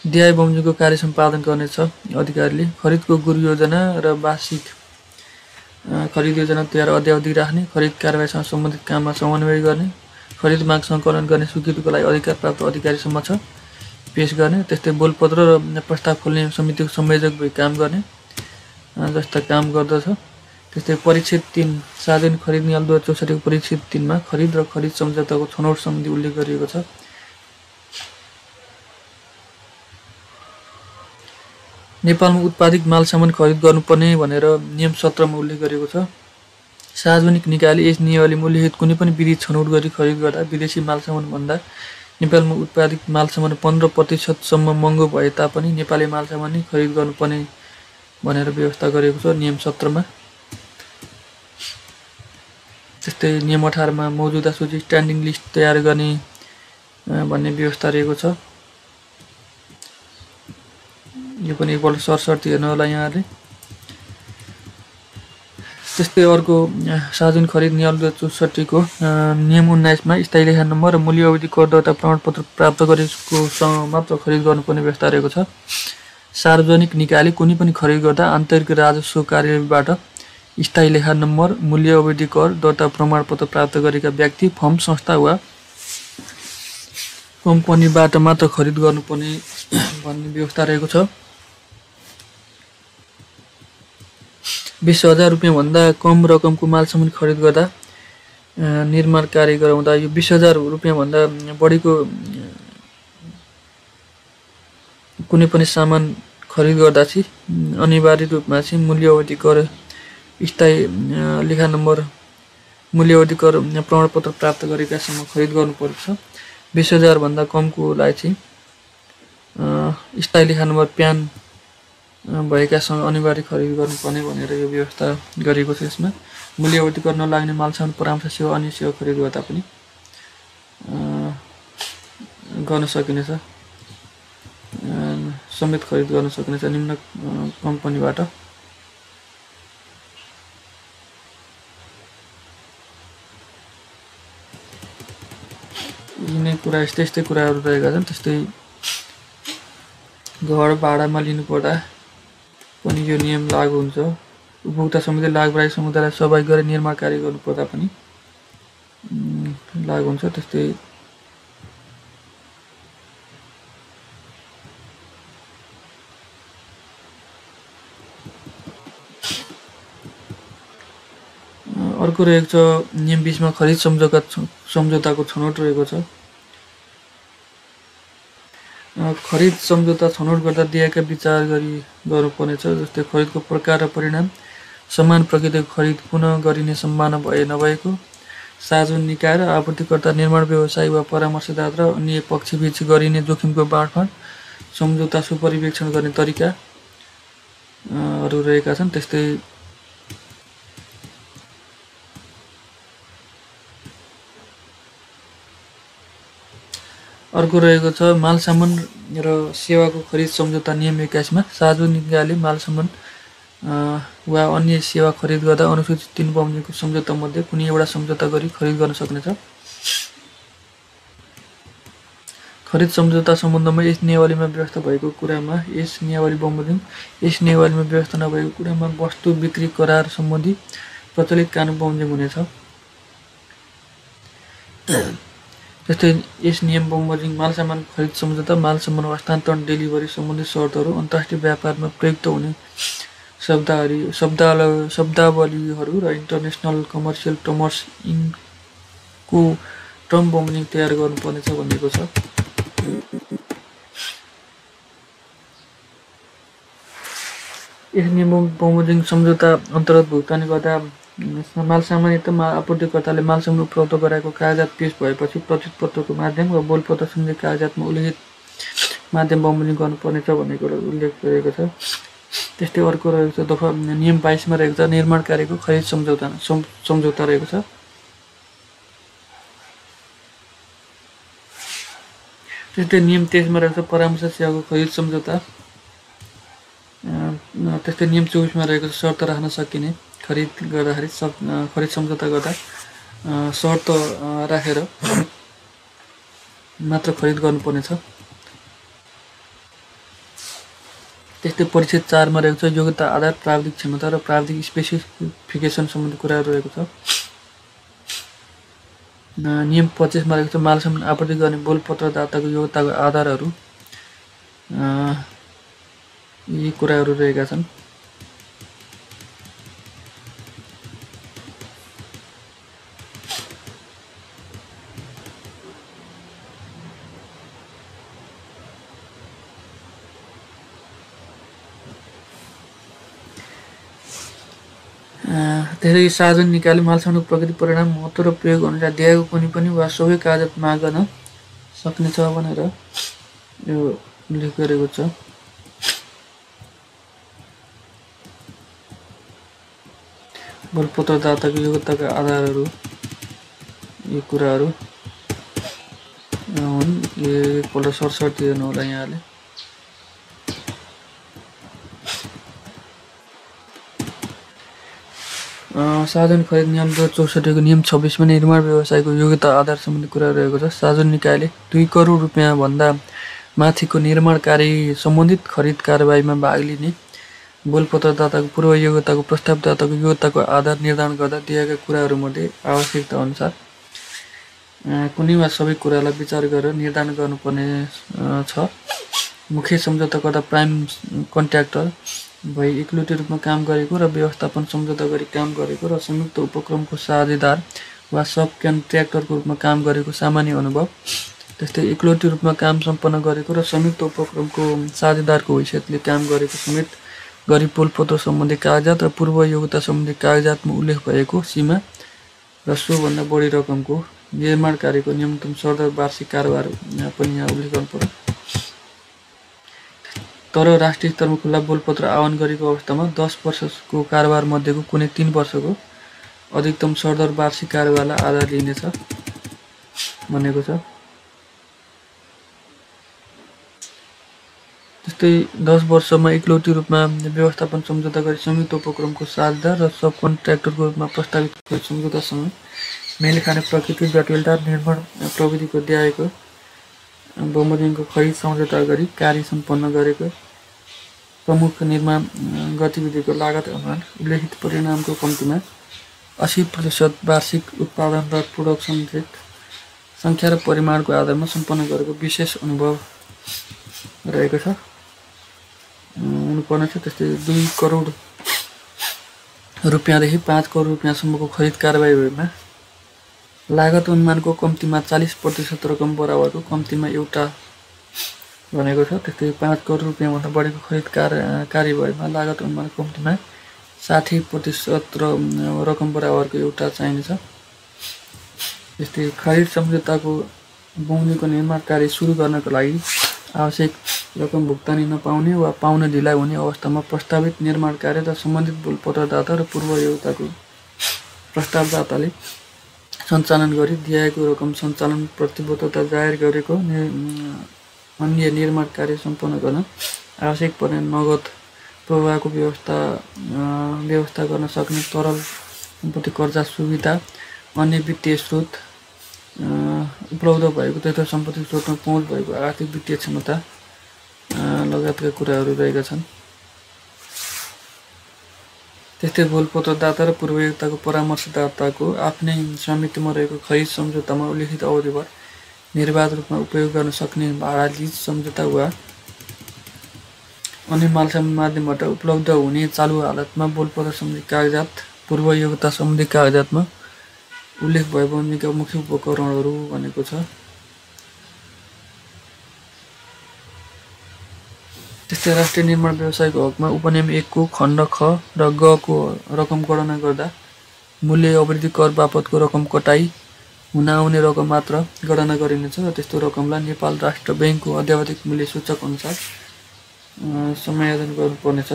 डिआई बमोजिमको कार्य सम्पादन गर्नेछ अधिकारीले। खरिदको गुरु योजना र वार्षिक खरिद योजना तयार अद्यावधि राख्ने, खरिद कारबाहीसँग सम्बन्धित काममा समन्वय गर्ने, खरिद माग सङ्कलन गर्ने स्वीकृतिको लागि अधिकार प्राप्त अधिकारी समक्ष पेश गर्ने, त्यस्तै बोलपत्र र प्रस्ताव खोल्ने समितिको संयोजक भई काम गर्ने जस्ता काम गर्दछ। त्यस्तै परिच्छेद 3 सार्वजनिक खरिद नियम 2064 को परिच्छेद 3 मा खरिद र खरिद सम्झौताको छनौट सम्बन्धी उल्लेख गरिएको छ। नेपालमा उत्पादित माल सामान खरिद गर्नुपर्ने भनेर नियम 17 मा उल्लेख गरिएको छ। सार्वजनिक निकायले यस नियमले मूल्यहित कुनै पनि विधि छनौट गरी खरिद गर्दा विदेशी माल सामान भन्दा नेपालमा उत्पादित माल सामान 15% सम्म महँगो भए तापनि नेपाली माल सामान नै खरिद गर्नुपर्ने भनेर व्यवस्था गरेको छ नियम 17 मा। त्यस्तै नियम 18 मा मौजुदा सूची स्ट्यान्डिङ लिस्ट तयार गर्ने भन्ने व्यवस्था रहेको छ। यो पनि एकपल्ट सरसर्ती हेर्नु होला यहाँले। त्यस्तै अर्को सार्वजनिक खरिद नियम 2064 को नियम 19 मा स्थायी लेखा नम्बर र मूल्य अवधि कर दर्ता प्रमाणपत्र प्राप्त गरेको सँग मात्र खरिद गर्नुपर्ने व्यवस्था रहेको छ। सार्वजनिक निकायले कुनै पनि खरिद गर्दा आन्तरिक राजस्व कार्यालयबाट स्थायी लेखा नम्बर, मूल्य अवधि कर दर्ता प्रमाणपत्र प्राप्त गरेका व्यक्ति, फर्म, संस्था वा कम्पनीबाट मात्र खरिद गर्नुपर्ने भन्ने व्यवस्था रहेको छ। 20,000 रुपियाँ भन्दा कम रकमको माल सामान खरिद गर्दा निर्माण कार्य गराउँदा यो 20,000 रुपियाँ भन्दा बढीको कुनै पनि सामान खरिद गर्दा चाहिँ अनिवार्य रूपमा चाहिँ मूल्य अवधि कर, स्थायी लेखा नम्बर, मूल्य अवधि कर प्रमाणपत्र प्राप्त गरेकासम्म खरिद गर्नुपर्छ। 20,000 भन्दा कमकोलाई चाहिँ स्थायी लेखा नम्बर, प्यान भएकासँग अनिवार्य खरिद गर्नुपर्ने भनेर यो व्यवस्था गरिएको छ। यसमा मूल्य अवधि कर नलाग्ने माल सामान, परामर्श सेवा, अन्य सेवा खरिद गर्दा पनि गर्न सकिनेछ, समेत खरिद गर्न सकिनेछ निम्न कम्पनीबाट। यिनै कुरा यस्तै कुराहरू रहेका छन्। त्यस्तै घर भाडामा लिनुपर्दा पनि यो नियम लागू हुन्छ। उपभोक्ता समिति लाभग्राही समुदायलाई सहभागी गरी निर्माण कार्य गर्नुपर्दा पनि लागू हुन्छ। त्यस्तै अर्को रहेको छ नियम 20 मा खरिद सम्झौताको छनौट रहेको छ। खरिद सम्झौता छनौट गर्दा देयका विचार गरी गर्नुपर्नेछ। जस्तै खरिदको प्रकार र परिणाम, समान प्रकृतिको खरिद पुनः गरिने सम्भावना नभएको, सार्वजनिक निकाय र आपूर्तिकर्ता, निर्माण व्यवसायी वा परामर्शदाता र अन्य पक्षबीच गरिने जोखिमको बाँडफाँड, सम्झौता सुपरिवेक्षण गर्ने तरिकाहरू रहेका छन्। त्यस्तै अर्को रहेको छ माल सामान र सेवाको खरिद सम्झौता नियम 21 मा सार्वजनिक निकायले माल सामान वा अन्य सेवा खरिद गर्दा अनुसूचित 3 बमोजिमको सम्झौता मध्ये कुनै एउटा सम्झौता गरी खरिद गर्न सक्नेछ। खरिद सम्झौता सम्बन्धमा यस नियमावलीमा व्यवस्था भएको कुरामा यस नियमावली बमोजिम, यस नियमावलीमा व्यवस्था नभएको कुरामा वस्तु बिक्री करार सम्बन्धी प्रचलित कानुन बमोजिम हुनेछ। जस्तै यस नियम बमोजिम माल सामान खरिद सम्झौता, माल सामान हस्तान्तरण, डेलिभरी सम्बन्धी शर्तहरू, अन्तर्राष्ट्रिय व्यापारमा प्रयुक्त हुने शब्दावलीहरू र इन्टरनेसनल कमर्सियल टर्म्स इनको टर्म बमोजिम तयार गर्नुपर्नेछ भनिएको छ। यस नियम बमोजिम सम्झौता अन्तर्गत भुक्तानी गर्दा माल सामान्यतमा आपूर्तिकर्ताले माल सामान उपलब्ध गराएको कागजात पेश भएपछि प्रचित पत्रको माध्यम वा बोलपत्र सम्बन्धी कागजातमा उल्लेखित माध्यम बमोजिम गर्नुपर्नेछ भन्ने कुरा उल्लेख गरिएको छ। त्यस्तै अर्को रहेको छ दफा नियम 22 मा रहेको छ निर्माण कार्यको खरिद सम्झौता रहेको छ। त्यस्तै नियम 23 मा रहेको छ परामर्श सेवाको खरिद सम्झौता। त्यस्तै नियम 24 मा रहेको छ शर्त राख्न सकिने खरिद गर्दाखेरि खरिद सम्झौता गर्दा शर्त राखेर मात्र खरिद गर्नुपर्नेछ। त्यस्तै परिच्छेद 4 मा रहेको छ योग्यता आधार प्राविधिक क्षमता र प्राविधिक स्पेसिफिकेसन सम्बन्धी कुराहरू रहेको छ। नियम 25 मा रहेको छ माल सामान आपूर्ति गर्ने बोलपत्रदाताको योग्यताको आधारहरू यी कुराहरू रहेका छन्। त्यसै सार्वजनिक निकायले मालसामानको प्रकृति परिणाम महत्त्व र प्रयोग अनुसार दिएको कुनै पनि वा सबै कागजात माग गर्न सक्नेछ भनेर यो उल्लेख गरेको छ। बोलपत्रदाताको योग्यताका आधारहरू यी कुराहरू हुन्। एकपल्ट सरसर्ती हेर्नु होला यहाँले। सार्वजनिक खरिद नियम 2064 को नियम 26 मा निर्माण व्यवसायको योग्यता आधार सम्बन्धी कुरा रहेको छ। सार्वजनिक निकायले 2 करोड रुपियाँ भन्दा माथिको निर्माण कार्य सम्बन्धित खरिद कारबाहीमा भाग लिने बोलपत्रदाताको पूर्व योग्यताको प्रस्तावदाताको योग्यताको आधार निर्धारण गर्दा दिएका कुराहरूमध्ये आवश्यकता अनुसार कुनै वा सबै कुरालाई विचार गरेर निर्धारण गर्नुपर्ने छ। मुख्य सम्झौता गर्दा प्राइम कन्ट्र्याक्टर भई इक्विटी रूपमा काम गरेको र व्यवस्थापन सम्झौता गरी काम गरेको र संयुक्त उपक्रमको साझेदार वा सब कन्ट्र्याक्टरको रूपमा काम गरेको सामान्य अनुभव। त्यस्तै इक्विटी रूपमा काम सम्पन्न गरेको र संयुक्त उपक्रमको साझेदारको हैसियतले काम गरेको समेत गरी बोलपत्र सम्बन्धी कागजात र पूर्व योग्यता सम्बन्धी कागजातमा उल्लेख भएको सीमा र सोभन्दा बढी रकमको निर्माण कार्यको न्यूनतम सरदर वार्षिक कारोबार पनि यहाँ उल्लेख गर्नुपर्छ। तर राष्ट्रिय स्तरमा खुल्ला बोलपत्र आह्वान गरेको अवस्थामा 10 वर्षको कारोबार मध्येको कुनै 3 वर्षको अधिकतम सरदर वार्षिक कारोबारलाई आधार लिइनेछ भनेको छ। त्यस्तै 10 वर्षमा इक्विटी रूपमा व्यवस्थापन सम्झौता गरी संयुक्त उपक्रमको साझेदार र सब कन्ट्र्याक्टरको रूपमा प्रस्तावित खरिद सम्झौतासँग मेल खाने प्रकृति जटिलता निर्माण प्रविधिको द्याएको बमोजिमको खरिद सम्झौता गरी कार्य सम्पन्न गरेको प्रमुख निर्माण गतिविधिको लागत अनुमान उल्लेखित परिणामको कम्तीमा 80% वार्षिक उत्पादन र प्रोडक्सन रेट सङ्ख्या र परिमाणको आधारमा सम्पन्न गरेको विशेष अनुभव रहेको छ हुनुपर्ने छ। त्यस्तै 2 करोड रुपियाँदेखि 5 करोड रुपियाँसम्मको खरिद कारबाहीमा लागत अनुमानको कम्तीमा 40% रकम बराबरको कम्तीमा एउटा भनेको छ। त्यस्तै 5 करोड रुपियाँभन्दा बढीको खरिद कार्यबाहीमा लागत अनुमान कम्तीमा 60% रकम बराबरको एउटा चाहिनेछ। त्यस्तै खरिद सम्झौताको बमोजिमको निर्माण कार्य सुरु गर्नको लागि आवश्यक रकम भुक्तानी नपाउने वा पाउन ढिलाइ हुने अवस्थामा प्रस्तावित निर्माण कार्य र सम्बन्धित बोलपत्रदाता र पूर्व योग्यताको प्रस्तावदाताले सञ्चालन गरी दिएको रकम सञ्चालन प्रतिबद्धता जाहेर गरेको अन्य निर्माण कार्य सम्पन्न गर्न आवश्यक पर्ने नगद प्रवाहको व्यवस्था गर्न सक्ने तरल सम्पत्ति कर्जा सुविधा अन्य वित्तीय स्रोत उपलब्ध भएको तथा सम्पत्ति स्रोतमा पहुँच भएको आर्थिक वित्तीय क्षमता लगायतका कुराहरू रहेका छन्। त्यस्तै बोलपत्रदाता र पूर्व योग्यताको परामर्शदाताको आफ्नै समितिमा रहेको खरिद सम्झौतामा उल्लेखित अवधिभर निर्वाध रूपमा उपयोग गर्न सक्ने भाडा लिज सम्झौता वा अन्य मालसामान माध्यमबाट उपलब्ध हुने चालु हालतमा बोलपत्र सम्बन्धी कागजात पूर्व योग्यता सम्बन्धी कागजातमा उल्लेख भए बमोजिमका मुख्य उपकरणहरू भनेको छ। त्यस्तै राष्ट्रिय निर्माण व्यवसायको हकमा उपनियम 1 को खण्ड ख र ग को रकम गणना गर्दा मूल्य अवधि कर बापतको रकम कटाई हुन आउने रकम मात्र गणना गरिनेछ र त्यस्तो रकमलाई नेपाल राष्ट्र बैंकको अद्यावधिक मूल्य सूचक अनुसार समायोजन गर्नुपर्नेछ।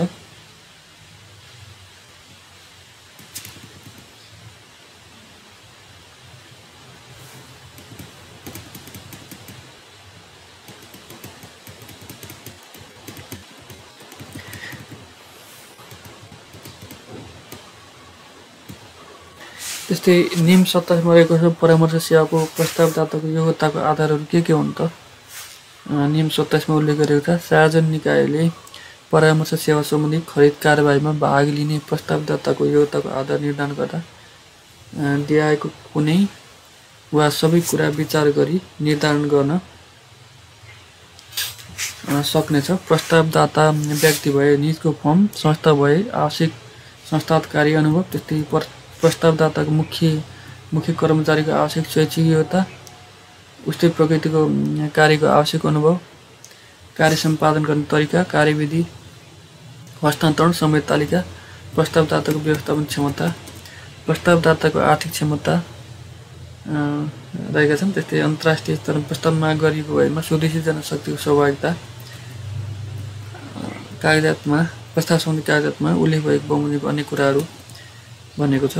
त्यस्तै नियम 27 मा रहेको छ परामर्श सेवाको प्रस्तावदाताको योग्यताको आधारहरू के हुन् त? नियम 27 मा उल्लेख गरेको छ सार्वजनिक निकायले परामर्श सेवा सम्बन्धी खरिद कारबाहीमा भाग लिने प्रस्तावदाताको योग्यताको आधार निर्धारण गर्दा दिआएको कुनै वा सबै कुरा विचार गरी निर्धारण गर्न सक्नेछ। प्रस्तावदाता व्यक्ति भए, निजको फर्म, संस्था भए, आवश्यक संस्थागत अनुभव, त्यस्तै प्रस्तावदाताको मुख्य कर्मचारीको आवश्यक शैक्षिक योग्यता, उस्तै प्रकृतिको कार्यको आवश्यक अनुभव, कार्य सम्पादन गर्ने तरिका, कार्यविधि, हस्तान्तरण समय तालिका, प्रस्तावदाताको व्यवस्थापन क्षमता, प्रस्तावदाताको आर्थिक क्षमता रहेका छन्। त्यस्तै अन्तर्राष्ट्रिय स्तरमा प्रस्ताव माग गरिएको भएमा स्वदेशी जनशक्तिको सहभागिता, कागजातमा प्रस्ताव सम्बन्धी कागजातमा उल्लेख भएको बमोजिमको अन्य कुराहरू भनेको छ।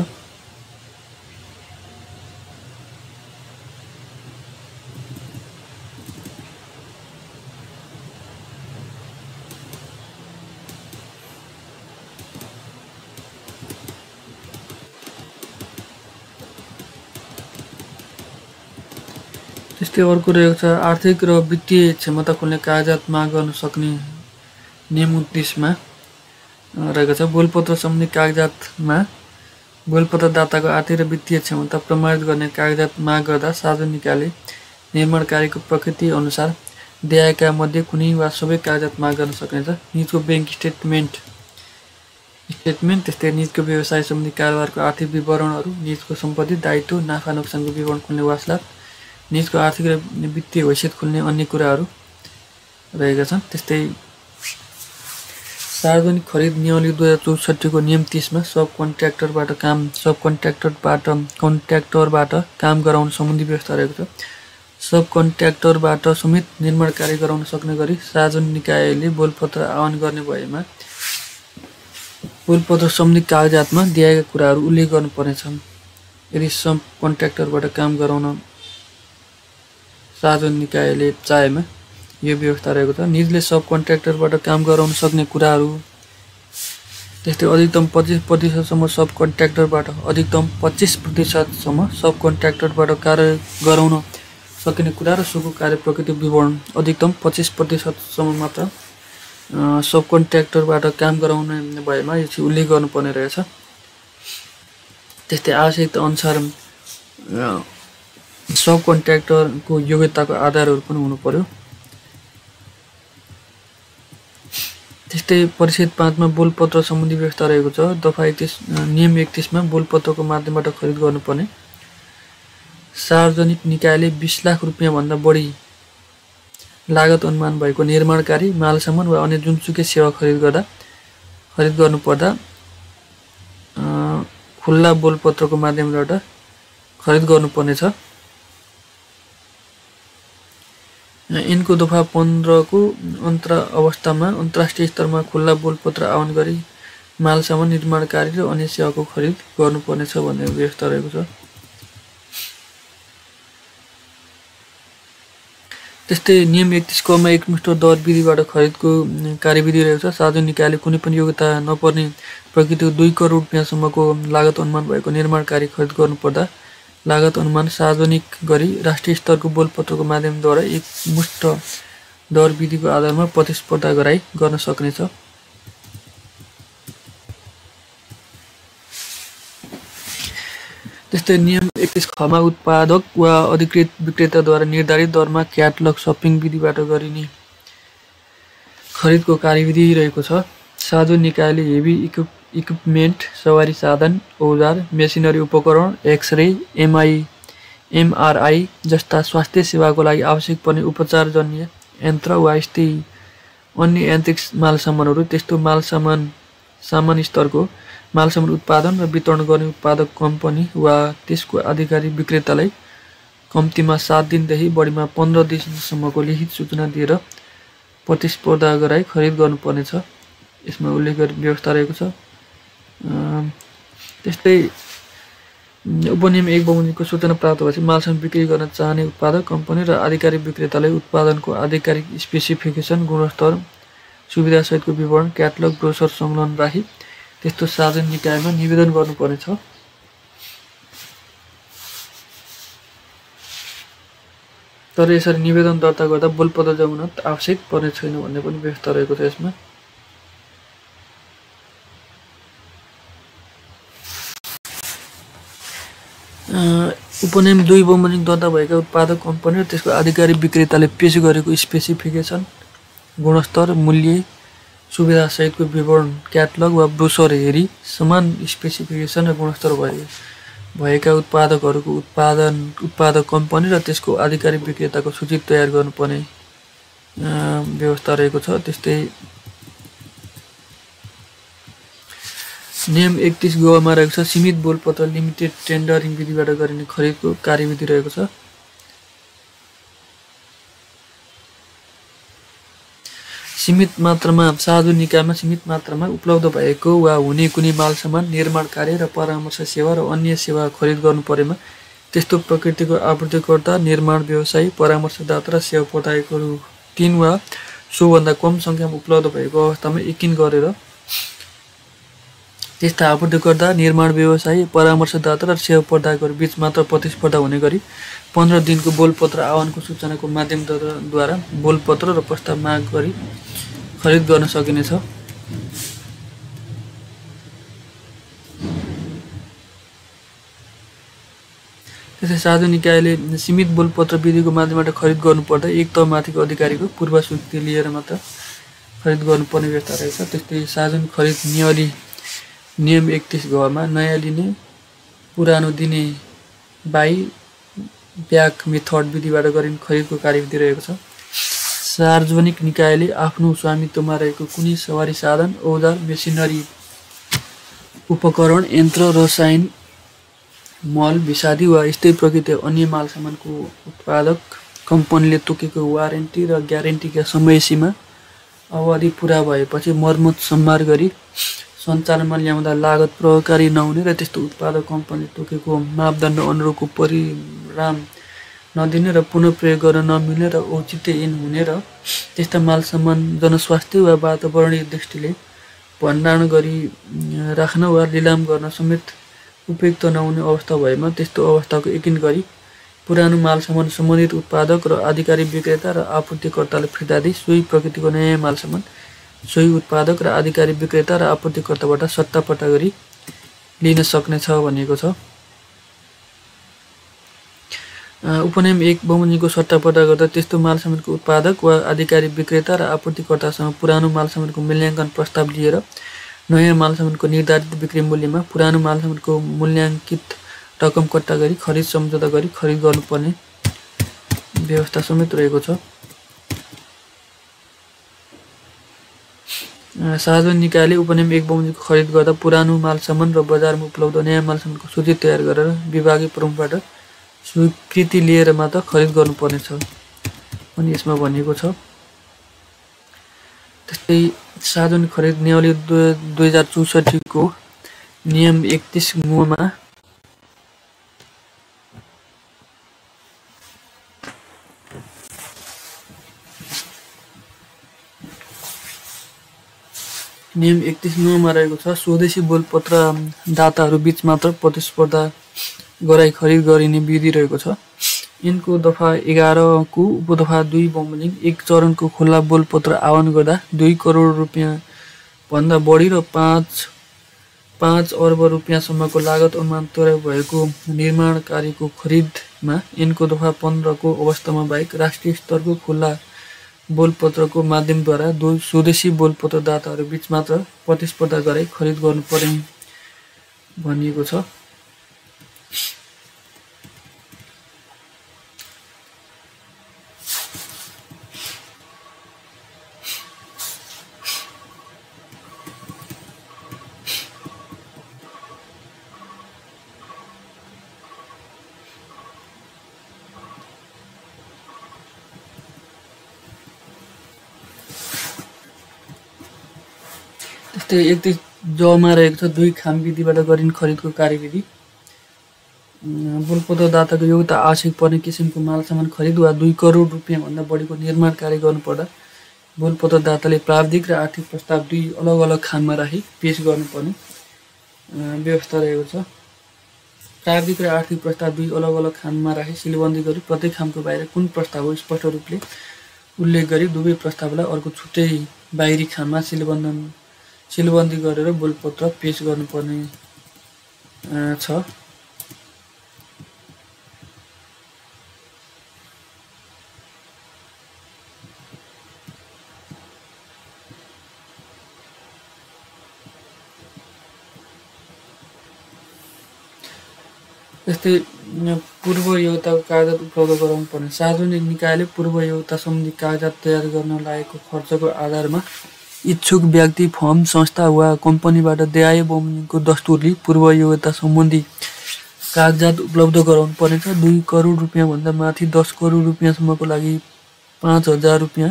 त्यस्तै अर्को रहेको छ आर्थिक र वित्तीय क्षमता खोल्ने कागजात माग गर्न सक्ने नियम 29 मा रहेको छ बोलपत्र सम्बन्धी कागजातमा बोलपत्रदाताको आर्थिक र वित्तीय क्षमता प्रमाणित गर्ने कागजात माग गर्दा सार्वजनिक निकायले निर्माण कार्यको प्रकृति अनुसार दिएका मध्ये कुनै वा सबै कागजात माग गर्न सक्नेछ। निजको ब्याङ्क स्टेटमेन्ट, त्यस्तै निजको व्यवसाय सम्बन्धी कारोबारको आर्थिक विवरणहरू, निजको सम्पत्ति, दायित्व, नाफा नोक्सानको विवरण खोल्ने वासलात, निजको आर्थिक र वित्तीय हैसियत खोल्ने अन्य कुराहरू रहेका छन्। त्यस्तै सार्वजनिक खरिद नियमावली 2064 को नियम 30 मा सब कन्ट्र्याक्टरबाट काम गराउन सम्बन्धी व्यवस्था रहेको छ। सब कन्ट्र्याक्टरबाट समेत निर्माण कार्य गराउन सक्ने गरी सार्वजनिक निकायले बोलपत्र आह्वान गर्ने भएमा बोलपत्र सम्बन्धी कागजातमा दिएका कुराहरू उल्लेख गर्नुपर्नेछ। यदि सब कन्ट्र्याक्टरबाट काम गराउन सार्वजनिक निकायले चाहेमा यो व्यवस्था रहेको छ। निजले सब कन्ट्र्याक्टरबाट काम गराउन सक्ने कुराहरू, त्यस्तै अधिकतम 25% सब कन्ट्र्याक्टरबाट सब कन्ट्र्याक्टरबाट कार्य गराउन सकिने कुरा र सोको कार्य प्रकृति विवरण अधिकतम 25% मात्र सब कन्ट्र्याक्टरबाट काम गराउने भएमा यो चाहिँ उल्लेख गर्नुपर्ने रहेछ। त्यस्तै आवश्यकता अनुसार सब कन्ट्र्याक्टरको योग्यताको आधारहरू पनि हुनु पर्यो। त्यस्तै परिच्छेद 5 मा बोलपत्र सम्बन्धी व्यवस्था रहेको छ। दफा 31 नियम 31 मा बोलपत्रको माध्यमबाट खरिद गर्नुपर्ने सार्वजनिक निकायले 20 लाख रुपैयाँ भन्दा बढी लागत अनुमान भएको निर्माण कार्य, मालसामान वा अन्य जुनसुकै सेवा खरिद गर्नुपर्दा खुल्ला बोलपत्रको माध्यमबाट खरिद गर्नुपर्नेछ। यिनको दफा 15 को अवस्थामा अन्तर्राष्ट्रिय स्तरमा खुल्ला बोलपत्र आह्वान गरी मालसामान, निर्माण कार्य र अन्य सेवाको खरिद गर्नुपर्नेछ भन्ने व्यवस्था रहेको छ। त्यस्तै नियम 31 क मा एकमुष्ट दर विधिबाट खरिदको कार्यविधि रहेको छ। सार्वजनिक निकायले कुनै पनि योग्यता नपर्ने प्रकृतिको 2 करोड रुपैयाँसम्मको लागत अनुमान भएको निर्माण कार्य खरिद गर्नुपर्दा लागत अनुमान सार्वजनिक गरी राष्ट्रिय स्तरको बोलपत्रको माध्यमद्वारा एकमुष्ट दर विधिको आधारमा प्रतिस्पर्धा गराई गर्न सक्नेछ। त्यस्तै नियम 31 ख मा उत्पादक वा अधिकृत विक्रेताद्वारा निर्धारित दरमा क्याटलग सपिङ विधिबाट गरिने खरिदको कार्यविधि रहेको छ। सार्वजनिक निकायले हेभी इक्विपमेन्ट, सवारी साधन, औजार, मेसिनरी उपकरण, एक्सरे, एमआरआई जस्ता स्वास्थ्य सेवाको लागि आवश्यक पर्ने उपचारजन्य यन्त्र वा यस्तै अन्य यान्त्रिक मालसामानहरू, त्यस्तो सामान्य स्तरको मालसामान उत्पादन र वितरण गर्ने उत्पादक कम्पनी वा त्यसको आधिकारिक विक्रेतालाई कम्तीमा 7 दिनदेखि बढीमा 15 दिनसम्मको लिखित सूचना दिएर प्रतिस्पर्धा गराई खरिद गर्नुपर्नेछ। यसमा उल्लेख व्यवस्था रहेको छ। त्यस्तै उपनियम 1 बमोजिमको सूचना प्राप्त भएपछि मालसामान बिक्री गर्न चाहने उत्पादक कम्पनी र आधिकारिक विक्रेतालाई उत्पादनको आधिकारिक स्पेसिफिकेसन, गुणस्तर, सुविधासहितको विवरण, क्याटलग, ब्रोसर संलग्न राखी त्यस्तो सार्वजनिक निकायमा निवेदन गर्नुपर्नेछ। तर यसरी निवेदन दर्ता गर्दा बोलपत्र जमानत आवश्यक पर्ने छैन भन्ने पनि व्यवस्था रहेको छ यसमा। उपनियम 2 बमोजिम दर्ता भएका उत्पादक कम्पनी र त्यसको आधिकारिक विक्रेताले पेश गरेको स्पेसिफिकेसन, गुणस्तर, मूल्य, सुविधासहितको विवरण, क्याटलग वा ब्रोसर हेरी समान स्पेसिफिकेसन र गुणस्तर भएका उत्पादकहरूको उत्पादक कम्पनी र त्यसको आधिकारिक विक्रेताको सूची तयार गर्नुपर्ने व्यवस्था रहेको छ। त्यस्तै नियम 31 ग मा रहेको छ सीमित बोलपत्र लिमिटेड टेन्डरिङ विधिबाट गरिने खरिदको कार्यविधि रहेको छ। सीमित मात्रामा साझो निकायमा सीमित मात्रामा उपलब्ध भएको वा हुने कुनै मालसामान, निर्माण कार्य र परामर्श सेवा र अन्य सेवा खरिद गर्नु परेमा त्यस्तो प्रकृतिको आपूर्तिकर्ता, निर्माण व्यवसायी, परामर्शदाता र सेवा प्रदायकहरू 3 वा सोभन्दा कम सङ्ख्यामा उपलब्ध भएको अवस्थामा यकिन गरेर त्यस्ता आपूर्तिकर्ता, निर्माण व्यवसायी, परामर्शदाता र सेवा प्रदायकहरू बीच मात्र प्रतिस्पर्धा हुने गरी 15 दिनको बोलपत्र आह्वानको सूचनाको माध्यमद्वारा बोलपत्र र प्रस्ताव माग गरी खरिद गर्न सकिनेछ। त्यसै साझो निकायले सीमित बोलपत्र विधिको माध्यमबाट खरिद गर्नुपर्दा एक तहमाथिको अधिकारीको पूर्व स्वीकृति लिएर मात्र खरिद गर्नुपर्ने व्यवस्था रहेछ। त्यस्तै साझो खरिद नियली नियम 31 ग मा नयाँ लिने, पुरानो दिने बाई ब्याक मेथड विधिबाट गरिने खरिदको कार्यविधि रहेको छ। सार्वजनिक निकायले आफ्नो स्वामित्वमा रहेको कुनै सवारी साधन, औजार, मेसिनरी, उपकरण, यन्त्र, रसायन, मल, विषादी वा यस्तै प्रकृति अन्य मालसामानको उत्पादक कम्पनीले तोकेको वारेन्टी र ग्यारेन्टीका समय सीमा अवधि पुरा भएपछि मर्मत सम्मार गरी सञ्चालनमा ल्याउँदा लागत प्रभावकारी नहुने र त्यस्तो उत्पादक कम्पनीले तोकेको मापदण्ड अनुरूपको परिणाम नदिने र पुनः प्रयोग गर्न नमिल्ने र औचित्यहीन हुने र त्यस्ता मालसामान जनस्वास्थ्य वा वातावरणीय दृष्टिले भण्डारण गरी राख्न वा लिलाम गर्न समेत उपयुक्त नहुने अवस्था भएमा त्यस्तो अवस्थाको यकिन गरी पुरानो मालसामान सम्बन्धित उत्पादक र आधिकारिक विक्रेता र आपूर्तिकर्ताले फिर्ता दिई सोही प्रकृतिको नयाँ मालसामान सोही उत्पादक र आधिकारिक विक्रेता र आपूर्तिकर्ताबाट सट्टापट्टा गरी लिन सक्नेछ भनिएको छ। उपनियम 1 बमोजिमको सट्टापट्टा गर्दा त्यस्तो मालसामानको उत्पादक वा आधिकारिक विक्रेता र आपूर्तिकर्तासँग पुरानो मालसामानको मूल्याङ्कन प्रस्ताव लिएर नयाँ मालसामानको निर्धारित बिक्री मूल्यमा पुरानो मालसामानको मूल्याङ्कित रकम कट्टा गरी खरिद सम्झौता गरी खरिद गर्नुपर्ने व्यवस्था समेत रहेको छ। साझो निकायले उपनियम 1 बमोजिमको खरिद गर्दा पुरानो मालसामान र बजारमा उपलब्ध नयाँ मालसामानको सूची तयार गरेर विभागीय प्रमुखबाट स्वीकृति लिएर मात्र खरिद गर्नुपर्नेछ पनि यसमा भनिएको छ। त्यस्तै साझो खरिद नियमावली 2064 को नियम 31 ग मा नियम 31 मा रहेको छ स्वदेशी बोलपत्र दाताहरू बीच मात्र प्रतिस्पर्धा गराई खरिद गरिने विधि रहेको छ। यिनको दफा 11 को उपदफा 2 बमोजिम 1 चरणको खुल्ला बोलपत्र आह्वान गर्दा 2 करोड रुपियाँ भन्दा बढी र 5 अर्ब रुपियाँसम्मको लागत अनुमान तय भएको निर्माण कार्यको खरिदमा यिनको दफा 15 को अवस्थामा बाहेक राष्ट्रिय स्तरको खुल्ला बोलपत्रको माध्यमद्वारा स्वदेशी बोलपत्र दाताहरू बीच मात्र प्रतिस्पर्धा गराई खरिद गर्नुपर्ने भनिएको छ। त्यस्तै 31 ज मा रहेको छ 2 खाम विधिबाट गरिने खरिदको कार्यविधि। बोलपत्र दाताको योग्यता आवश्यक पर्ने किसिमको मालसामान खरिद वा 2 करोड रुपियाँ भन्दा बढीको निर्माण कार्य गर्नुपर्दा बोलपत्र दाताले प्राविधिक र आर्थिक प्रस्ताव 2 अलग अलग खाममा राखी पेश गर्नुपर्ने व्यवस्था रहेको छ। शारीरिक र आर्थिक प्रस्ताव दुई अलग अलग खाममा राखी सिलबन्दी गरी प्रत्येक खामको बाहिर कुन प्रस्ताव हो स्पष्ट रूपले उल्लेख गरी दुवै प्रस्तावलाई अर्को छुट्टै बाहिरी खाममा सिलबन्दी गरेर बोलपत्र पेश गर्नुपर्ने छ। त्यस्तै पूर्व योग्यताको कागजात उपलब्ध गराउनु पर्ने। सार्वजनिक निकायले पूर्व योग्यता सम्बन्धी कागजात तयार गर्न लागेको खर्चको आधारमा इच्छुक व्यक्ति, फर्म, संस्था वा कम्पनीबाट देय बमोजिमको दस्तुरले पूर्व योग्यता सम्बन्धी कागजात उपलब्ध गराउनु पर्नेछ। 2 करोड रुपियाँभन्दा माथि 10 करोड रुपियाँसम्मको लागि 5,000 रुपियाँ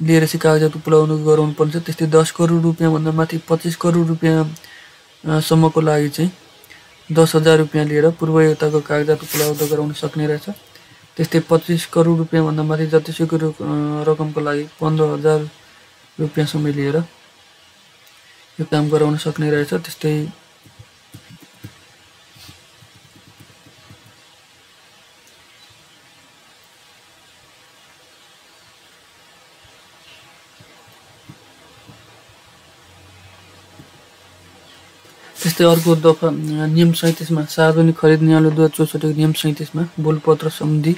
लिएर चाहिँ कागजात उपलब्ध गराउनु पर्नेछ। त्यस्तै 10 करोड रुपियाँभन्दा माथि 25 करोड रुपियाँसम्मको लागि चाहिँ 10,000 रुपियाँ लिएर पूर्व योग्यताको कागजात उपलब्ध गराउन सक्ने रहेछ। त्यस्तै 25 करोड रुपियाँभन्दा माथि जतिसुकै रकमको लागि 15,000 रुपियाँसम्म लिएर यो काम गराउन सक्ने रहेछ। त्यस्तै अर्को दफा नियम 37 मा सार्वजनिक खरिद नियमले 2064 को नियम 37 मा बोलपत्र सम्बन्धी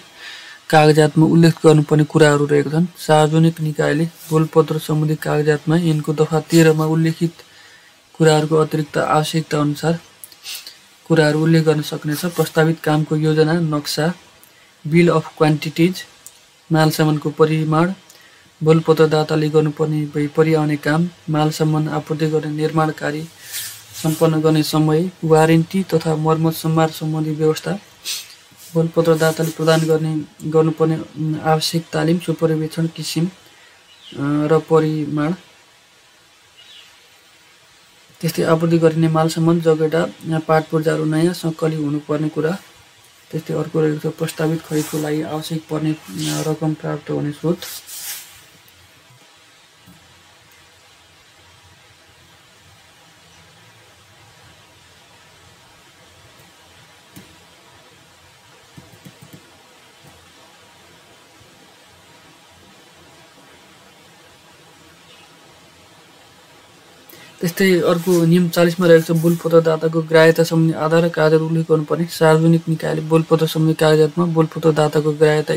कागजातमा उल्लेख गर्नुपर्ने कुराहरू रहेका छन्। सार्वजनिक निकायले बोलपत्र सम्बन्धी कागजातमा यिनको दफा 13 मा उल्लेखित कुराहरूको अतिरिक्त आवश्यकता अनुसार कुराहरू उल्लेख गर्न सक्नेछ। प्रस्तावित कामको योजना, नक्सा, बिल अफ क्वान्टिटिज, मालसामानको परिमाण, बोलपत्रदाताले गर्नुपर्ने परिआउने काम, मालसामान आपूर्ति गर्ने निर्माण कार्य सम्पन्न गर्ने समय, वारेन्टी तथा मर्मत सम्भार सम्बन्धी व्यवस्था, बोलपत्रदाताले प्रदान गर्नुपर्ने आवश्यक तालिम, सुपरिवेक्षण, किसिम र परिमाण, त्यस्तै आपूर्ति गरिने मालसामान, जगेडा, पाटपुर्जाहरू नयाँ सङ्कली हुनुपर्ने कुरा। त्यस्तै अर्को रहेको छ प्रस्तावित खरिदको लागि आवश्यक पर्ने रकम प्राप्त हुने स्रोत। त्यस्तै अर्को नियम 40 मा रहेको छ बोलपत्रदाताको ग्राह्यता सम्बन्धी आधार र कागजात उल्लेख गर्नुपर्ने। सार्वजनिक निकायले बोलपत्र सम्बन्धी कागजातमा बोलपत्रदाताको ग्राह्यता,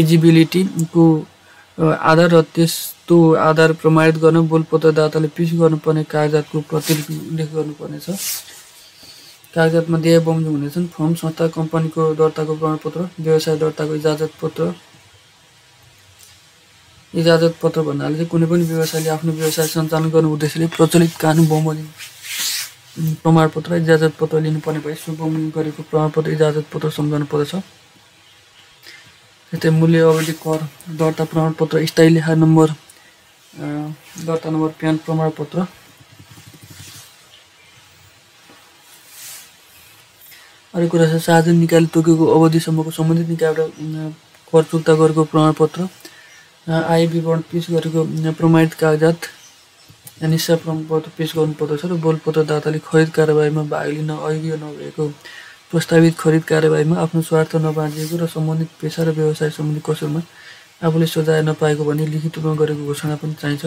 एजिबिलिटीको आधार र त्यस्तो आधार प्रमाणित गर्न बोलपत्रदाताले पेश गर्नुपर्ने कागजातको प्रतिलिपि उल्लेख गर्नुपर्नेछ। कागजातमा देय बमोजिम हुनेछन्। फर्म, संस्था, कम्पनीको दर्ताको प्रमाणपत्र, व्यवसाय दर्ताको इजाजत पत्र भन्नाले चाहिँ कुनै पनि व्यवसायले आफ्नो व्यवसाय सञ्चालन गर्ने उद्देश्यले प्रचलित कानुन बमोजिम प्रमाणपत्र, इजाजत पत्र लिनुपर्ने भए सो बमोजिम गरेको प्रमाणपत्र, इजाजत पत्र सम्झाउनु पर्दछ। त्यस्तै मूल्य अवधि कर दर्ता प्रमाणपत्र, स्थायी लेखा नम्बर दर्ता नम्बर, प्यान प्रमाणपत्र। अर्को कुरा छ सार्वजनिक निकायले तोकेको अवधिसम्मको सम्बन्धित निकायबाट कर चुक्ता गरेको प्रमाणपत्र, आय विवरण पेश गरेको प्रमाणित कागजात, निस्सा प्रमाणपत्र पेश गर्नुपर्दछ। र बोलपत्रदाताले खरिद कारबाहीमा भाग लिन अयोग्य नभएको प्रस्तावित खरिद कारबाहीमा आफ्नो स्वार्थ नबाँचिएको र सम्बन्धित पेसा र व्यवसाय सम्बन्धी कसुरमा आफूले सजाय नपाएको भनी लिखित रूपमा गरेको घोषणा पनि चाहिन्छ।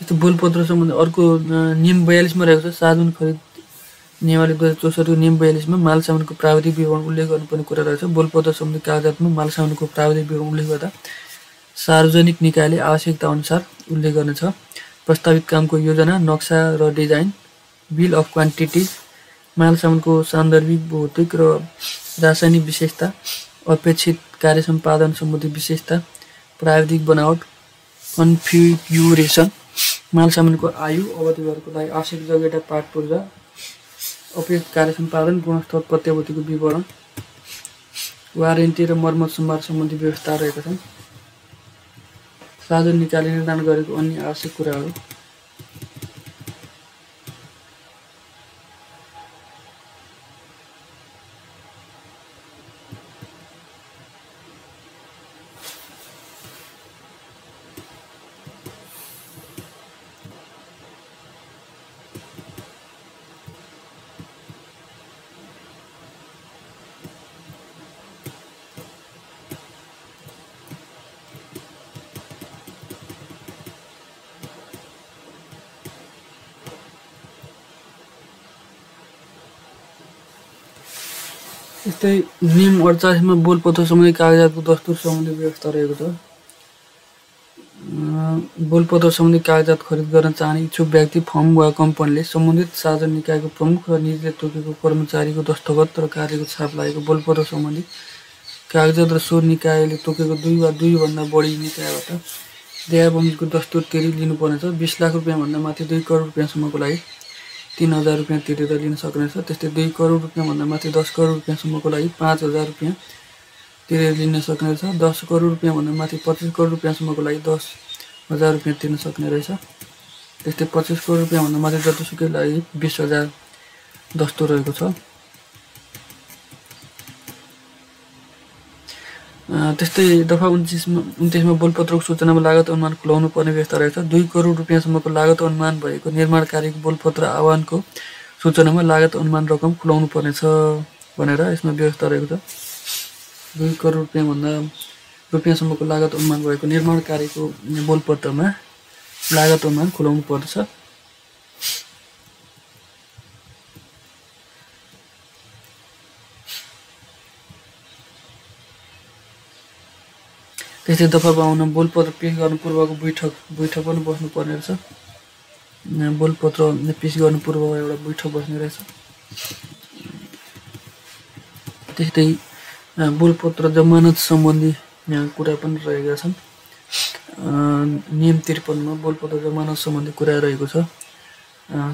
बोलपत्र सम्बन्धी अर्को नियम 42 मा रहेको छ सार्वजनिक खरिद नियमावली 2064 को नियम 42 मा मालसामानको प्राविधिक विवरण उल्लेख गर्नुपर्ने कुरा रहेछ। बोलपत्र सम्बन्धी कागजातमा मालसामानको प्राविधिक विवरण उल्लेख गर्दा सार्वजनिक निकायले आवश्यकता अनुसार उल्लेख गर्नेछ। प्रस्तावित कामको योजना, नक्सा र डिजाइन, बिल अफ क्वान्टिटिज, मालसामानको सान्दर्भिक, भौतिक र रासायनिक विशेषता, अपेक्षित कार्य सम्पादन सम्बन्धी विशेषता, प्राविधिक बनावट, कन्फिग्युरेसन, मालसामानको आयु अवधिहरूको लागि आवश्यक जगेडा, पाटपुर्जा, अपेक्षित कार्य सम्पादन, गुणस्तर प्रत्याभूतिको विवरण, वारेन्टी र मर्मत सम्भार सम्बन्धी व्यवस्था रहेका छन्। सार्वजनिक निकायले निर्धारण गरेको अन्य आवश्यक कुराहरू। यस्तै नियम 48 मा बोलपत्र सम्बन्धी कागजातको दस्तुर सम्बन्धी व्यवस्था रहेको छ। बोलपत्र सम्बन्धी कागजात खरिद गर्न चाहने इच्छुक व्यक्ति फर्म वा कम्पनीले सम्बन्धित सार्वजनिक निकायको प्रमुख र निजले तोकेको कर्मचारीको दस्तखत र कार्यको छाप लागेको बोलपत्र सम्बन्धी कागजात र सो निकायले तोकेको 2 वा 2 भन्दा बढी निकायबाट देयबन्दीको दस्तुर तिरी लिनुपर्नेछ। 20 लाख रुपियाँ भन्दा माथि 2 करोड रुपियाँसम्मको लागि 3000 रुपियाँ तिरेर लिन सक्नेछ। त्यस्तै 2 करोड रुपियाँ भन्दा माथि 10 करोड रुपियाँसम्मको लागि 5000 रुपियाँ तिरेर लिन सक्नेछ। 10 करोड रुपियाँ भन्दा माथि 25 करोड रुपियाँसम्मको लागि 10,000 रुपियाँ तिर्न सक्ने रहेछ। त्यस्तै 25 करोड रुपियाँ भन्दा माथि जतिसुकै लागि 20,000 दस्तुर रहेको छ। त्यस्तै दफा 29मा बोलपत्रको सूचनामा लागत अनुमान खुलाउनु पर्ने व्यवस्था रहेछ। 2 करोड रुपियाँसम्मको लागत अनुमान भएको निर्माण कार्यको बोलपत्र आह्वानको सूचनामा लागत अनुमान रकम खुलाउनु पर्नेछ भनेर यसमा व्यवस्था रहेको छ। 2 करोड रुपियाँसम्मको लागत अनुमान भएको निर्माण कार्यको बोलपत्रमा लागत अनुमान खुलाउनु पर्दछ। त्यस्तै दफा 52 बोलपत्र पेश गर्नु पूर्वको बैठक पनि बस्नुपर्ने रहेछ। बोलपत्र पेश गर्नु पूर्व एउटा बैठक बस्ने रहेछ। त्यस्तै बोलपत्र जमानत सम्बन्धी कुरा पनि रहेका छन्। नियम 53 मा बोलपत्र जमानत सम्बन्धी कुरा रहेको छ।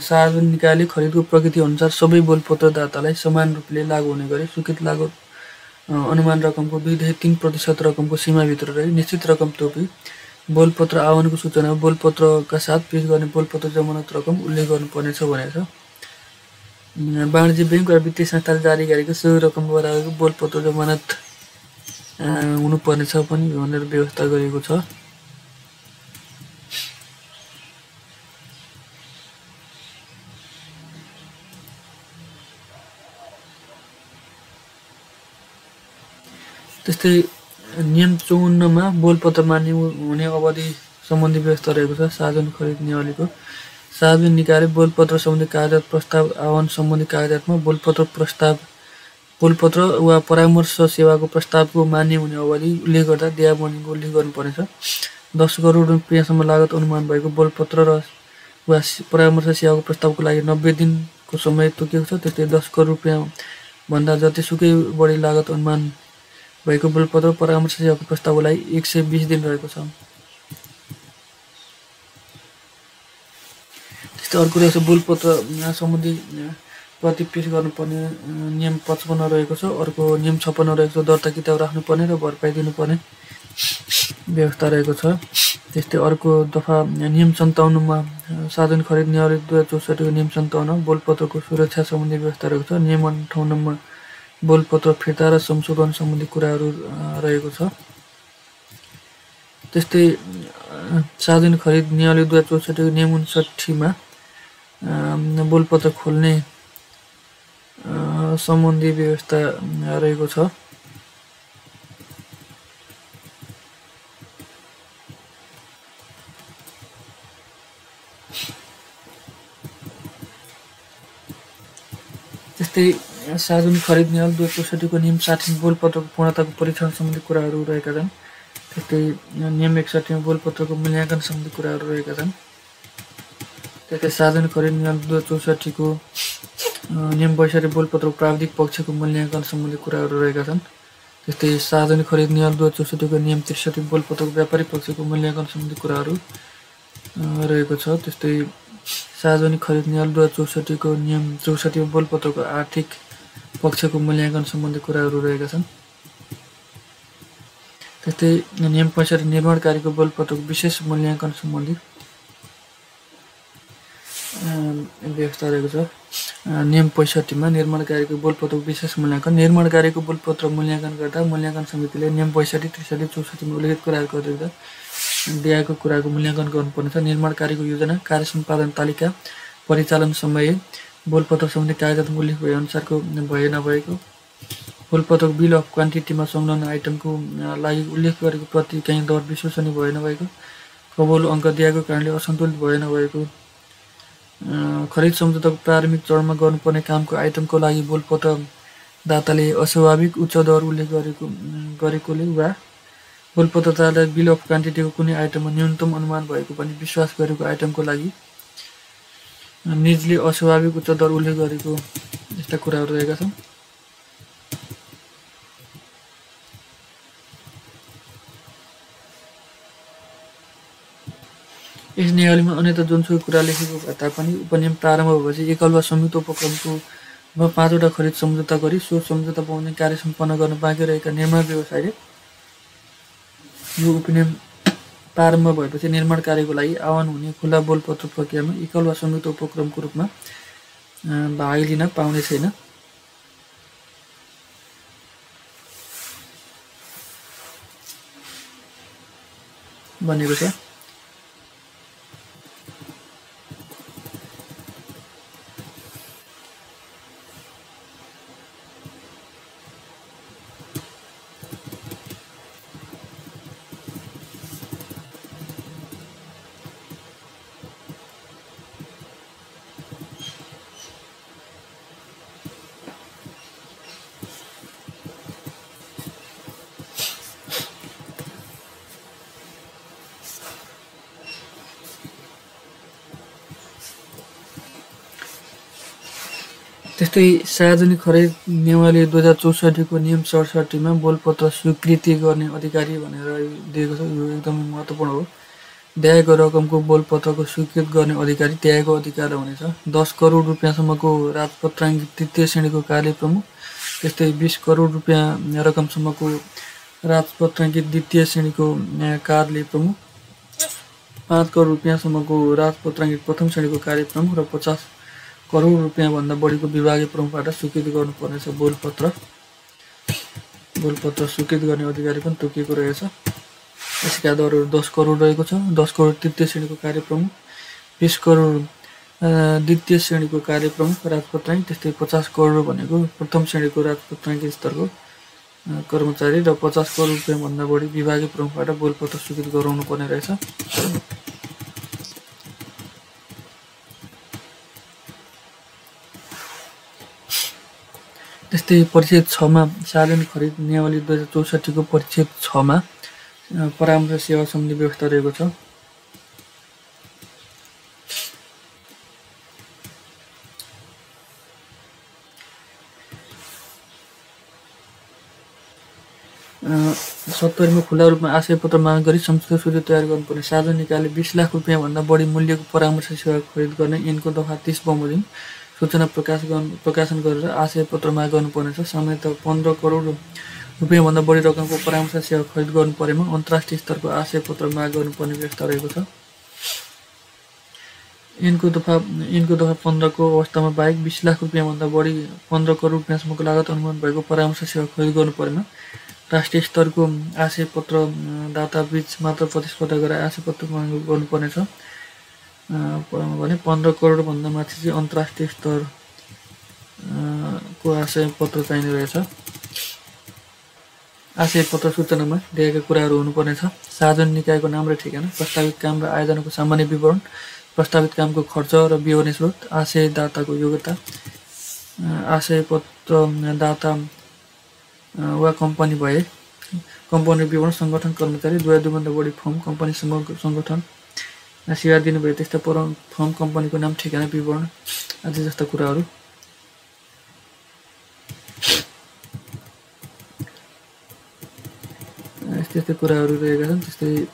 सार्वजनिक निकायले खरिदको प्रकृति अनुसार सबै बोलपत्रदातालाई समान रूपले लागू हुने गरी स्वीकृत लागत अनुमान रकमको 2 देखि 3% रकमको सीमाभित्र रही निश्चित रकम तोकी बोलपत्र आह्वानको सूचनामा बोलपत्रका साथ पेश गर्ने बोलपत्र जमानत रकम उल्लेख गर्नुपर्नेछ भनेको छ। वाणिज्य बैंक वा वित्तीय संस्थाले जारी गरेको सो रकम बराबरको बोलपत्र जमानत हुनुपर्नेछ पनि भनेर व्यवस्था गरिएको छ। त्यस्तै नियम 54 मा बोलपत्र मान्य हुने अवधि सम्बन्धी व्यवस्था रहेको छ। सार्वजनिक खरिद नियमावलीको सार्वजनिक निकायले बोलपत्र सम्बन्धी कागजात प्रस्ताव आह्वान सम्बन्धी कागजातमा बोलपत्र वा परामर्श सेवाको प्रस्तावको मान्य हुने अवधि उल्लेख गर्दा देयबन्दीको उल्लेख गर्नुपर्नेछ। 10 करोड रुपियाँसम्म लागत अनुमान भएको बोलपत्र वा परामर्श सेवाको प्रस्तावको लागि 90 दिनको समय तोकिएको छ। त्यस्तै 10 करोड रुपियाँ भन्दा जतिसुकै बढी लागत अनुमान भएको बोलपत्र परामर्श सेवाको प्रस्तावको लागि 120 दिन रहेको छ। त्यस्तै अर्को रहेछ बोलपत्र सम्बन्धी प्रति पेश गर्नुपर्ने नियम 55 रहेको छ। अर्को नियम 56 रहेको छ। दर्ता किताब राख्नुपर्ने र भरपाई दिनुपर्ने व्यवस्था रहेको छ। त्यस्तै अर्को दफा नियम 57 मा सार्वजनिक खरिद नियमावली 2064 को नियम 57 बोलपत्रको सुरक्षा सम्बन्धी व्यवस्था रहेको छ। नियम 58 मा बोलपत्र फिर्ता र संशोधन सम्बन्धी कुराहरू रहेको छ। त्यस्तै सार्वजनिक खरिद नियमावली 2064 को नियम 59 मा बोलपत्र खोल्ने सम्बन्धी व्यवस्था रहेको छ। त्यस्तै सार्वजनिक खरिद नियमावली 2064 को नियम 60 बोलपत्रको पूर्णताको परीक्षण सम्बन्धी कुराहरू रहेका छन्। त्यस्तै नियम 61 मा बोलपत्रको मूल्याङ्कन सम्बन्धी कुराहरू रहेका छन्। त्यस्तै सार्वजनिक खरिद नियमावली 2064 को नियम 62 बोलपत्रको प्राविधिक पक्षको मूल्याङ्कन सम्बन्धी कुराहरू रहेका छन्। त्यस्तै सार्वजनिक खरिद नियमावली 2064 को नियम 63 बोलपत्रको व्यापारिक पक्षको मूल्याङ्कन सम्बन्धी कुराहरू रहेको छ। त्यस्तै सार्वजनिक खरिद नियमावली 2064 को नियम 64 मा बोलपत्रको आर्थिक पक्षको मूल्याङ्कन सम्बन्धी कुराहरू रहेका छन्। त्यस्तै नियम 65 निर्माण कार्यको बोलपत्रको विशेष मूल्याङ्कन सम्बन्धी व्यवस्था रहेको छ। नियम 65 मा निर्माण कार्यको बोलपत्रको विशेष मूल्याङ्कन निर्माण कार्यको बोलपत्र मूल्याङ्कन गर्दा मूल्याङ्कन समितिले नियम 62, 63, 64 मा उल्लेखित कुराहरूको अतिरिक्त दिएको कुराको मूल्याङ्कन गर्नुपर्नेछ। निर्माण कार्यको योजना, कार्य सम्पादन तालिका, परिचालन समय, बोलपत्र सम्बन्धी कागजातमा उल्लेख भए अनुसारको भए नभएको, बोलपत्रको बिल अफ क्वान्टिटीमा संलग्न आइटमको लागि उल्लेख गरेको प्रति इकाइ दर विश्वसनीय भए नभएको, कबोल अङ्क दिएको कारणले असन्तुलित भए नभएको, खरिद सम्झौताको प्रारम्भिक चरणमा गर्नुपर्ने कामको आइटमको लागि बोलपत्र दाताले अस्वाभाविक उच्च दर उल्लेख गरेकोले वा बोलपत्रदाताले बिल अफ क्वान्टिटीको कुनै आइटममा न्यूनतम अनुमान भएको पनि विश्वास गरेको आइटमको लागि निजले अस्वाभाविक उच्च दर उल्लेख गरेको यस्ता कुराहरू रहेका छन्। यस नियममा अन्यथा जुनसुकै कुरा लेखेको भए तापनि उपनियम प्रारम्भ भएपछि एकल वा संयुक्त उपक्रमको 5वटा खरिद सम्झौता गरी सो सम्झौता पाउने कार्य सम्पन्न गर्न बाँकी रहेका निर्माण व्यवसायले यो उपनियम प्रारम्भ भएपछि निर्माण कार्यको लागि आह्वान हुने खुला बोलपत्र प्रक्रियामा एकल वा संयुक्त उपक्रमको रूपमा भाग लिन पाउने छैन। भनेको छ। त्यस्तै सार्वजनिक खरिद नियमावली 2064 को नियम 67 मा बोलपत्र स्वीकृति गर्ने अधिकारी भनेर दिएको छ। यो एकदमै महत्त्वपूर्ण हो। देयको रकमको बोलपत्रको स्वीकृत गर्ने अधिकारी देयको अधिकार हुनेछ। 10 करोड रुपियाँसम्मको राजपत्राङ्कित तृतीय श्रेणीको कार्य प्रमुख, त्यस्तै 20 करोड रुपियाँ रकमसम्मको राजपत्राङ्कित द्वितीय श्रेणीको कार्य प्रमुख, 5 करोड रुपियाँसम्मको राजपत्राङ्कित प्रथम श्रेणीको कार्य प्रमुख र 50 करोड रुपियाँभन्दा बढीको विभागीय प्रमुखबाट स्वीकृत गर्नुपर्नेछ। बोलपत्र स्वीकृत गर्ने अधिकारी पनि तोकिएको रहेछ। यसका दरहरू 10 करोड रहेको छ। 10 करोड तृतीय श्रेणीको कार्य प्रमुख, 20 करोड द्वितीय श्रेणीको कार्य प्रमुख राजपत्राङ्कित, त्यस्तै 50 करोड भनेको प्रथम श्रेणीको राजपत्राङ्कित स्तरको कर्मचारी र 50 करोड रुपियाँभन्दा बढी विभागीय प्रमुखबाट बोलपत्र स्वीकृत गराउनु पर्ने रहेछ। त्यस्तै परिच्छेद 6 मा सार्वजनिक खरिद नियमावली 2064 को परिच्छेद 6 मा परामर्श सेवा सम्बन्धी व्यवस्था रहेको छ। सत्तरीमा खुला रूपमा आशय पत्र माग गरी संशोधित सूची तयार गर्नुपर्ने सार्वजनिक निकायले 20 लाख रुपियाँभन्दा बढी मूल्यको परामर्श सेवा खरिद गर्ने ऐनको दफा 30 बमोजिम सूचना प्रकाशन गरेर आशय पत्र माग गर्नुपर्नेछ। सामान्यतः 15 करोड रुपियाँभन्दा बढी रकमको परामर्श सेवा खरिद गर्नु परेमा अन्तर्राष्ट्रिय स्तरको आशय पत्र माग गर्नुपर्ने व्यवस्था रहेको छ। ऐनको दफा 15 को अवस्थामा बाहेक 20 लाख रुपियाँभन्दा बढी 15 करोड रुपियाँसम्मको लागत अनुमान भएको परामर्श सेवा खरिद गर्नु परेमा राष्ट्रिय स्तरको आशय पत्र दाता बीच मात्र प्रतिस्पर्धा गराएर आशय पत्र माग गर्नुपर्नेछ। भने 15 करोडभन्दा माथि चाहिँ अन्तर्राष्ट्रिय स्तर को आशय पत्र चाहिने रहेछ। आशय पत्र सूचनामा दिएका कुराहरू हुनुपर्नेछ। सार्वजनिक निकायको नाम र ठेगाना, प्रस्तावित काम र आयोजनाको सामान्य विवरण, प्रस्तावित कामको खर्च र बिहोर्ने स्रोत, आशय दाताको योग्यता, आशय पत्र दाता वा कम्पनी भए कम्पनी विवरण, सङ्गठन कर्मचारी, 2-2 भन्दा बढी फर्म, कम्पनी सङ्गठन सेवा दिनुभयो त्यस्ता फर्म, कम्पनीको नाम, ठेगाना, विवरण आदि जस्ता कुराहरू। यस्तै कुराहरू रहेका छन्। त्यस्तै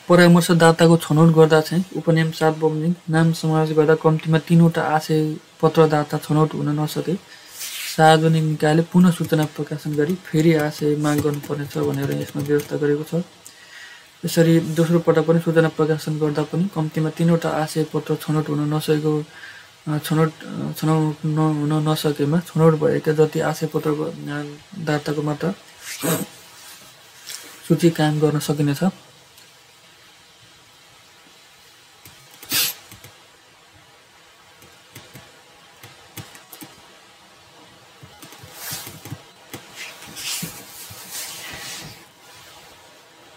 परामर्शदाताको छनौट गर्दा चाहिँ उपनियम 7 बमोजिम नाम समावेश गर्दा कम्तीमा 3वटा आशय पत्रदाता छनौट हुन नसके सार्वजनिक निकायले पुनः सूचना प्रकाशन गरी फेरि आशय माग गर्नुपर्नेछ भनेर यसमा व्यवस्था गरेको छ। यसरी दोस्रो पटक पनि सूचना प्रकाशन गर्दा पनि कम्तीमा 3वटा आशय पत्र छनौट हुन नसकेमा छनौट भएका जति आशय पत्र दाताको मात्र सूची कायम गर्न सकिनेछ।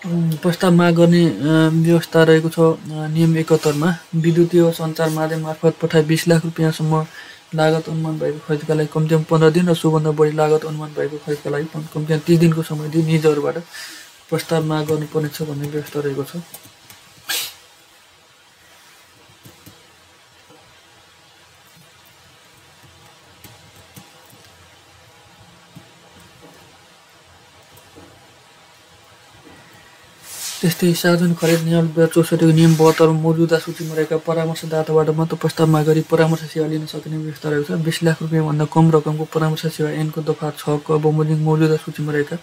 प्रस्ताव माग गर्ने व्यवस्था रहेको छ। नियम 71 मा विद्युतीय सञ्चार माध्यम मार्फत पठाए 20 लाख रुपियाँसम्म लागत अनुमान भएको खरिदका लागि कम्तीमा 15 दिन र सोभन्दा बढी लागत अनुमान भएको खरिदका लागि कम्तीमा 30 दिनको समय दिई निजहरूबाट प्रस्ताव माग गर्नुपर्नेछ भन्ने व्यवस्था रहेको छ। त्यस्तै सार्वजनिक खरिद नियम 2064 को नियम 72 मौजूदा सूचीमा रहेका परामर्शदाताबाट मात्र प्रस्ताव माग गरी परामर्श सेवा लिन सकिने व्यवस्था रहेको छ। 20 लाख रुपियाँभन्दा कम रकमको परामर्श सेवा ऐनको दफा 6 क बमोजिम मौजूदा सूचीमा रहेका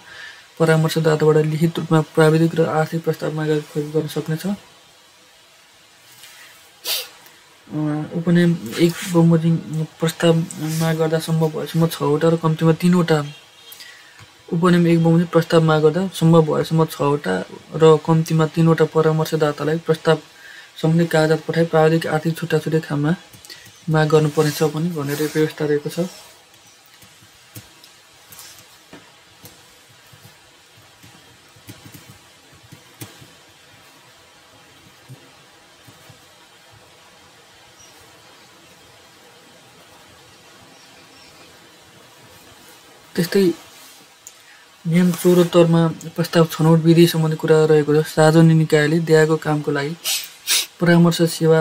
परामर्शदाताबाट लिखित रूपमा प्राविधिक र आर्थिक प्रस्ताव माग गरी खरिद गर्न सक्नेछ। उपनियम 1 बमोजिम प्रस्ताव माग गर्दा सम्भव भएसम्म 6 वटा र कम्तीमा 3 वटा उपनियम 1 बमोजिम प्रस्ताव माग गर्दा सम्भव भएसम्म 6 वटा र कम्तीमा 3 वटा परामर्शदातालाई प्रस्ताव सम्बन्धी कागजात पठाई प्राविधिक आर्थिक छुट्टा खाममा माग गर्नुपर्नेछ पनि भनेर व्यवस्था रहेको छ। त्यस्तै नियम 74 प्रस्ताव छनौट विधि सम्बन्धी कुरा रहेको छ। सार्वजनिक निकायले दिएको कामको लागि परामर्श सेवा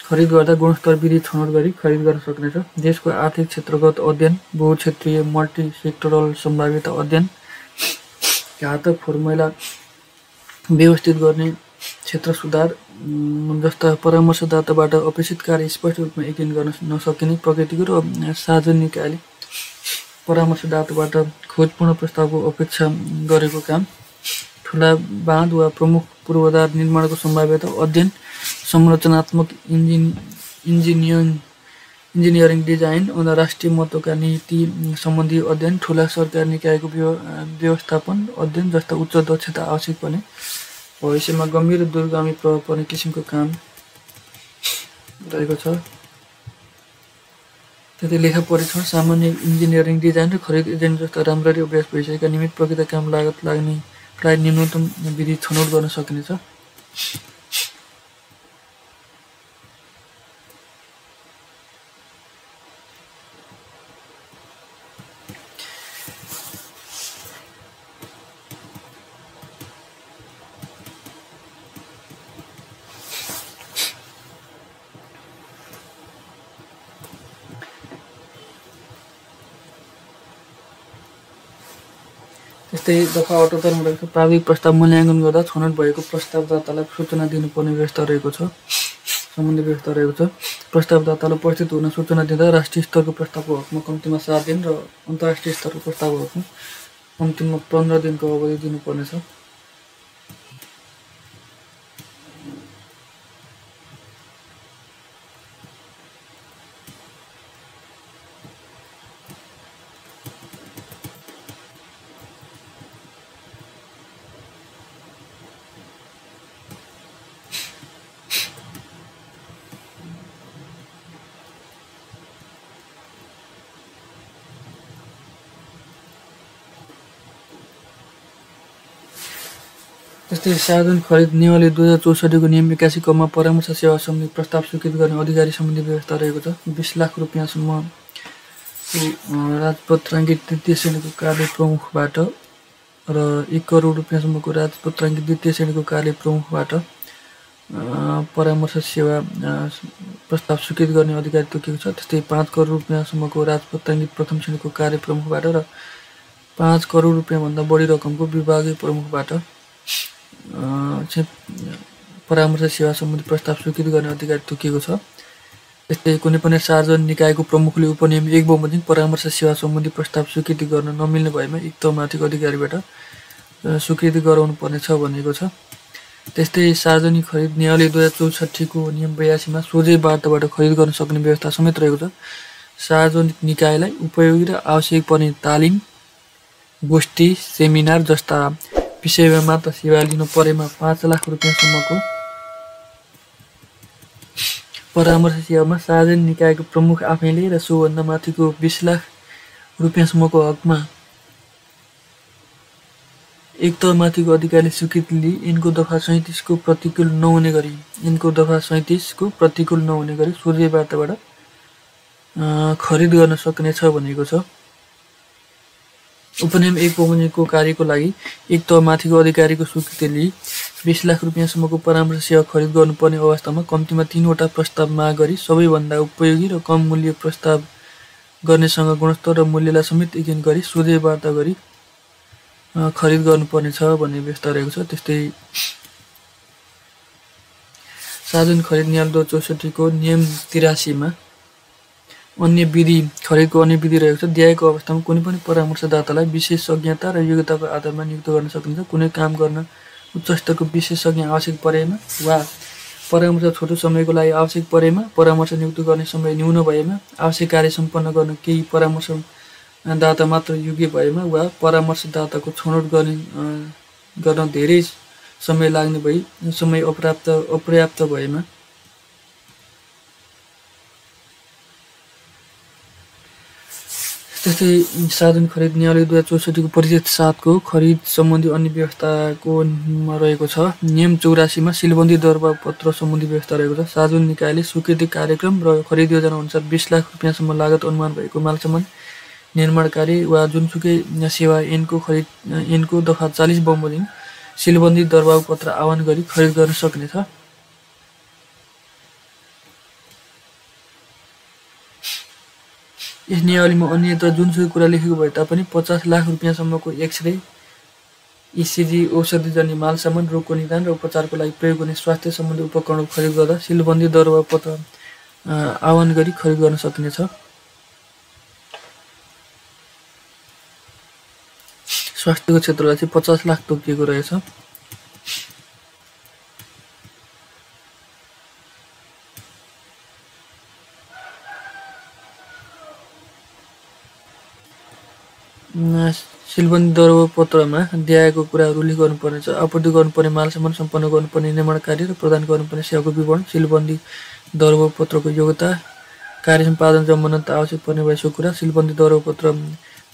खरिद गर्दा गुणस्तर विधि छनौट गरी खरिद गर्न सक्नेछ। देशको आर्थिक क्षेत्रगत अध्ययन, बहुक्षेत्रीय मल्टी सेक्टरल सम्भाव्यता अध्ययन, घातक फर्मुला व्यवस्थित गर्ने, क्षेत्र सुधार जस्ता परामर्शदाताबाट अपेक्षित कार्य स्पष्ट रूपमा यकिन गर्न नसकिने प्रकृतिको र सार्वजनिक निकायले परामर्शदाताबाट खोजपूर्ण प्रस्तावको अपेक्षा गरेको काम, ठुला बाँध वा प्रमुख पूर्वाधार निर्माणको सम्भाव्यता अध्ययन, संरचनात्मक इन्जिनियरिङ डिजाइन, अन्तर्राष्ट्रिय महत्त्वका नीति सम्बन्धी अध्ययन, ठुला सरकारी निकायको व्यवस्थापन अध्ययन जस्ता उच्च दक्षता आवश्यक पर्ने भविष्यमा गम्भीर दूरगामी प्रभाव पर्ने किसिमको काम रहेको छ। त्यतै लेखा परीक्षण, सामान्य इन्जिनियरिङ डिजाइन र खरिद एजेन्ट जस्ता राम्ररी अभ्यास भइसकेका निमित्त प्रकृत काम लागत लाग्ने प्राय न्यूनतम विधि छनौट गर्न सकिनेछ। त्यस्तै दफा 78 रहेको प्राविधिक प्रस्ताव मूल्याङ्कन गर्दा छनौट भएको प्रस्तावदातालाई सूचना दिनुपर्ने व्यवस्था रहेको छ। सम्बन्धी व्यवस्था रहेको छ। प्रस्तावदातालाई उपस्थित हुन सूचना दिँदा राष्ट्रिय स्तरको प्रस्तावको हकमा कम्तीमा 7 दिन र अन्तर्राष्ट्रिय स्तरको प्रस्तावको हकमा कम्तीमा 15 दिनको अवधि दिनुपर्नेछ। त्यस्तै सार्वजनिक खरिद नियमावली 2064 को नियम 81 क मा परामर्श सेवा सम्बन्धी प्रस्ताव स्वीकृत गर्ने अधिकारी सम्बन्धी व्यवस्था रहेको छ। 20 लाख रुपियाँसम्म राजपत्राङ्कित तृतीय श्रेणीको कार्य प्रमुखबाट र 1 करोड रुपियाँसम्मको राजपत्राङ्कित द्वितीय श्रेणीको कार्य प्रमुखबाट परामर्श सेवा प्रस्ताव स्वीकृत गर्ने अधिकारी तोकिएको छ। त्यस्तै 5 करोड रुपियाँसम्मको राजपत्राङ्कित प्रथम श्रेणीको कार्य प्रमुखबाट र 5 करोड रुपियाँभन्दा बढी रकमको विभागीय प्रमुखबाट परामर्श सेवा सम्बन्धी प्रस्ताव स्वीकृत गर्ने अधिकारी तोकिएको छ। त्यस्तै कुनै पनि सार्वजनिक निकायको प्रमुखले उपनियम 1 बमोजिम परामर्श सेवा सम्बन्धी प्रस्ताव स्वीकृति गर्न नमिल्ने भएमा युक्तमाथिको अधिकारीबाट स्वीकृति गराउनु पर्नेछ भनेको छ। त्यस्तै सार्वजनिक खरिद नियमावली 2064 को नियम 82 मा सोझै वार्ताबाट खरिद गर्न सक्ने व्यवस्था समेत रहेको छ। सार्वजनिक निकायलाई उपयोगी र आवश्यक पर्ने तालिम, गोष्ठी, सेमिनार जस्ता विषयमा मात्र सेवा लिनु परेमा 5 लाख रुपियाँसम्मको परामर्श सेवामा सार्वजनिक निकायको प्रमुख आफैले र सोभन्दा माथिको 20 लाख रुपियाँसम्मको हकमा एक तहमाथिको अधिकारले स्वीकृति लिई यिनको दफा 37 को प्रतिकूल नहुने गरी सूर्य वार्ताबाट खरिद गर्न सक्नेछ भनेको छ। उपनियम 1 बमोजिमको कार्यको लागि एक तहमाथिको अधिकारीको स्वीकृति लिई 20 लाख रुपियाँसम्मको परामर्श सेवा खरिद गर्नुपर्ने अवस्थामा कम्तीमा 3 वटा प्रस्ताव माग गरी सबैभन्दा उपयोगी र कम मूल्य प्रस्ताव गर्नेसँग गुणस्तर र मूल्यलाई समेत यकिन गरी सोझै वार्ता गरी खरिद गर्नुपर्नेछ भन्ने व्यवस्था रहेको छ। त्यस्तै सार्वजनिक खरिद नियम 2064 को नियम 83 मा अन्य विधि खरिदको अन्य विधि रहेको छ। दिएको अवस्थामा कुनै पनि परामर्शदातालाई विशेषज्ञता र योग्यताको आधारमा नियुक्त गर्न सकिन्छ। कुनै काम गर्न उच्च स्तरको विशेषज्ञ आवश्यक परेमा वा परामर्श छोटो समयको लागि आवश्यक परेमा, परामर्श नियुक्त गर्ने समय न्यून भएमा, आवश्यक कार्य सम्पन्न गर्न केही परामर्शदाता मात्र योग्य भएमा वा परामर्शदाताको छनौट गर्न धेरै समय लाग्ने भई समय अपर्याप्त भएमा त्यस्तै सार्वजनिक खरिद नियमावली 2064 को परिच्छेद 7 को खरिद सम्बन्धी अन्य व्यवस्थाको रहेको छ। नियम 84 मा सिलबन्दी दरबार पत्र सम्बन्धी व्यवस्था रहेको छ। सार्वजनिक निकायले स्वीकृति कार्यक्रम र खरिद योजना अनुसार 20 लाख रुपियाँसम्म लागत अनुमान भएको मालसामान निर्माण कार्य वा जुनसुकै सेवा ऐनको दफा 40 बमोजिम सिलबन्दी दरबार पत्र आह्वान गरी खरिद गर्न सक्नेछ। यस नियमावलीमा अन्यत्र जुनसुकै कुरा लेखेको भए तापनि 50 लाख रुपियाँसम्मको एक्सरे, इसिजी, औषधिजन्य मालसामान, रोगको निदान र उपचारको लागि प्रयोग हुने स्वास्थ्य सम्बन्धी उपकरणको खरिद गर्दा सिलबन्दी दरबार पत्र आह्वान गरी खरिद गर्न सकिनेछ। स्वास्थ्यको क्षेत्रलाई चाहिँ 50 लाख तोकिएको रहेछ। सिलबन्दी दरबार पत्रमा दिएको कुराहरू उल्लेख गर्नुपर्ने छ। आपूर्ति गर्नुपर्ने मालसामान, सम्पन्न गर्नुपर्ने निर्माण कार्य र प्रदान गर्नुपर्ने सेवाको विवरण, सिलबन्दी दरबार पत्रको योग्यता, कार्य सम्पादन जमानत आवश्यक पर्ने भएसो कुरा, सिलबन्दी दरबार पत्र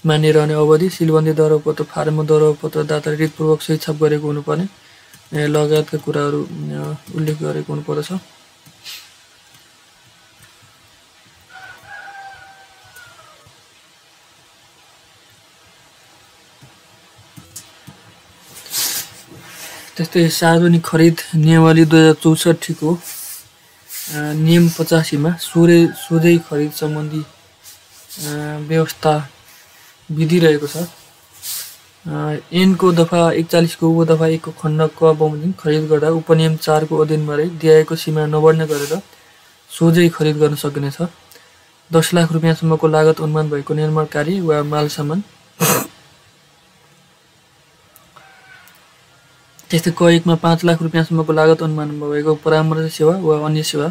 मान्य रहने अवधि, सिलबन्दी दरबार पत्र फारममा दरबार पत्र दाताले रिटपूर्वक सही छाप गरेको हुनुपर्ने लगायतका कुराहरू उल्लेख गरेको हुनुपर्दछ। त्यस्तै सार्वजनिक खरिद नियमावली 2064 को नियम 85 मा सोझै खरिद सम्बन्धी व्यवस्था विधि रहेको छ। ऐनको दफा 41 को उपदफा 1 को खण्ड क बमोजिम खरिद गर्दा उपनियम 4 को अधीनमा रही दिएको सीमा नबढ्ने गरेर सोझै खरिद गर्न सकिनेछ। 10 लाख रुपियाँसम्मको लागत अनुमान भएको निर्माण कार्य वा मालसामान, त्यस्तै क 1 मा 5 लाख रुपियाँसम्मको लागत अनुमान भएको परामर्श सेवा वा अन्य सेवा,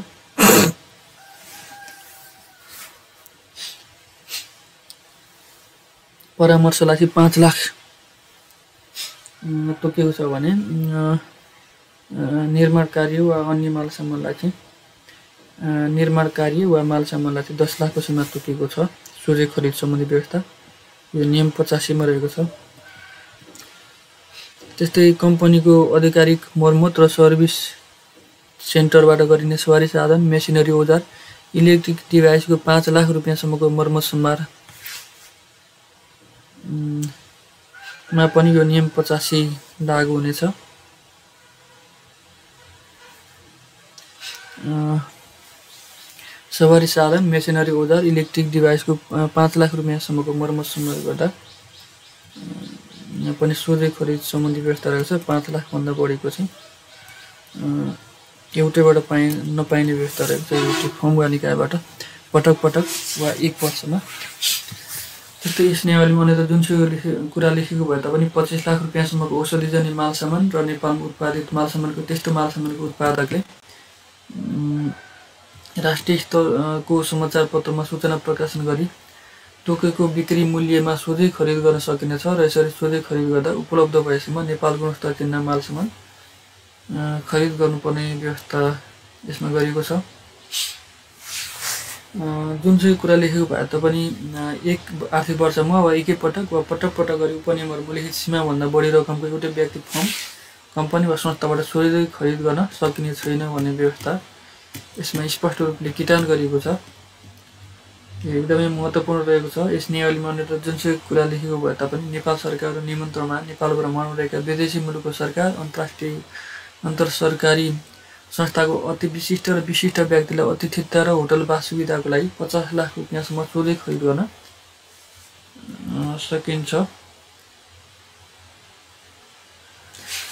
परामर्शलाई चाहिँ 5 लाख तोकिएको छ भने निर्माण कार्य वा अन्य मालसामानलाई चाहिँ 10 लाखको सीमा तोकिएको छ। सोझै खरिद सम्बन्धी व्यवस्था यो नियम 85 मा रहेको छ। त्यस्तै कम्पनीको आधिकारिक मर्मत र सर्भिस सेन्टरबाट गरिने सवारी साधन, मेसिनरी, औजार, इलेक्ट्रिक डिभाइसको 5 लाख रुपियाँसम्मको मर्मत सम्भार मा पनि यो नियम 85 लागू हुनेछ। सवारी साधन, मेसिनरी, औजार, इलेक्ट्रिक डिभाइसको 5 लाख रुपियाँसम्मको मर्मत सम्भार गर्दा यहाँ पनि सोझै खरिद सम्बन्धी व्यवस्था रहेको छ। 5 लाख भन्दा बढीको चाहिँ एउटैबाट नपाइने व्यवस्था रहेको छ एउटै फर्म वा निकायबाट पटक पटक वा एक वर्षमा। त्यस्तै यस नियमावलीमा अन्यत्र जुनसुकै कुरा लेखेको भए तापनि 25 लाख रुपियाँसम्मको औषधिजन्य मालसामान र नेपालमा उत्पादित मालसामानको त्यस्तो मालसामानको उत्पादकले राष्ट्रिय स्तरको समाचार पत्रमा सूचना प्रकाशन गरी तोकेको बिक्री मूल्यमा सोझै खरिद गर्न सकिनेछ र यसरी सोझै खरिद गर्दा उपलब्ध भएसम्म नेपाल गुणस्तर चिन्ह मालसामान खरिद गर्नुपर्ने व्यवस्था यसमा गरिएको छ। जुनसुकै कुरा लेखेको भए तापनि एक आर्थिक वर्षमा वा एकैपटक वा पटक पटक गरी उपनियमहरूमा उल्लेखित सीमाभन्दा बढी रकमको एउटै व्यक्ति फर्म कम्पनी वा संस्थाबाट सोझै खरिद गर्न सकिने छैन भन्ने व्यवस्था यसमा स्पष्ट रूपले किटान गरिएको छ। यो एकदमै महत्त्वपूर्ण रहेको छ। यस नियमावलीमा अन्यत्र जुनसुकै कुरा लेखेको भए तापनि नेपाल सरकारको निमन्त्रणामा नेपाल भ्रमणमा रहेका विदेशी मुलुकको सरकार, अन्तर्राष्ट्रिय अन्तर सरकारी संस्थाको अति विशिष्ट र विशिष्ट व्यक्तिलाई आतिथ्यता र होटलवास सुविधाको लागि 50 लाख रुपियाँसम्म सोझै खरिद गर्न सकिन्छ।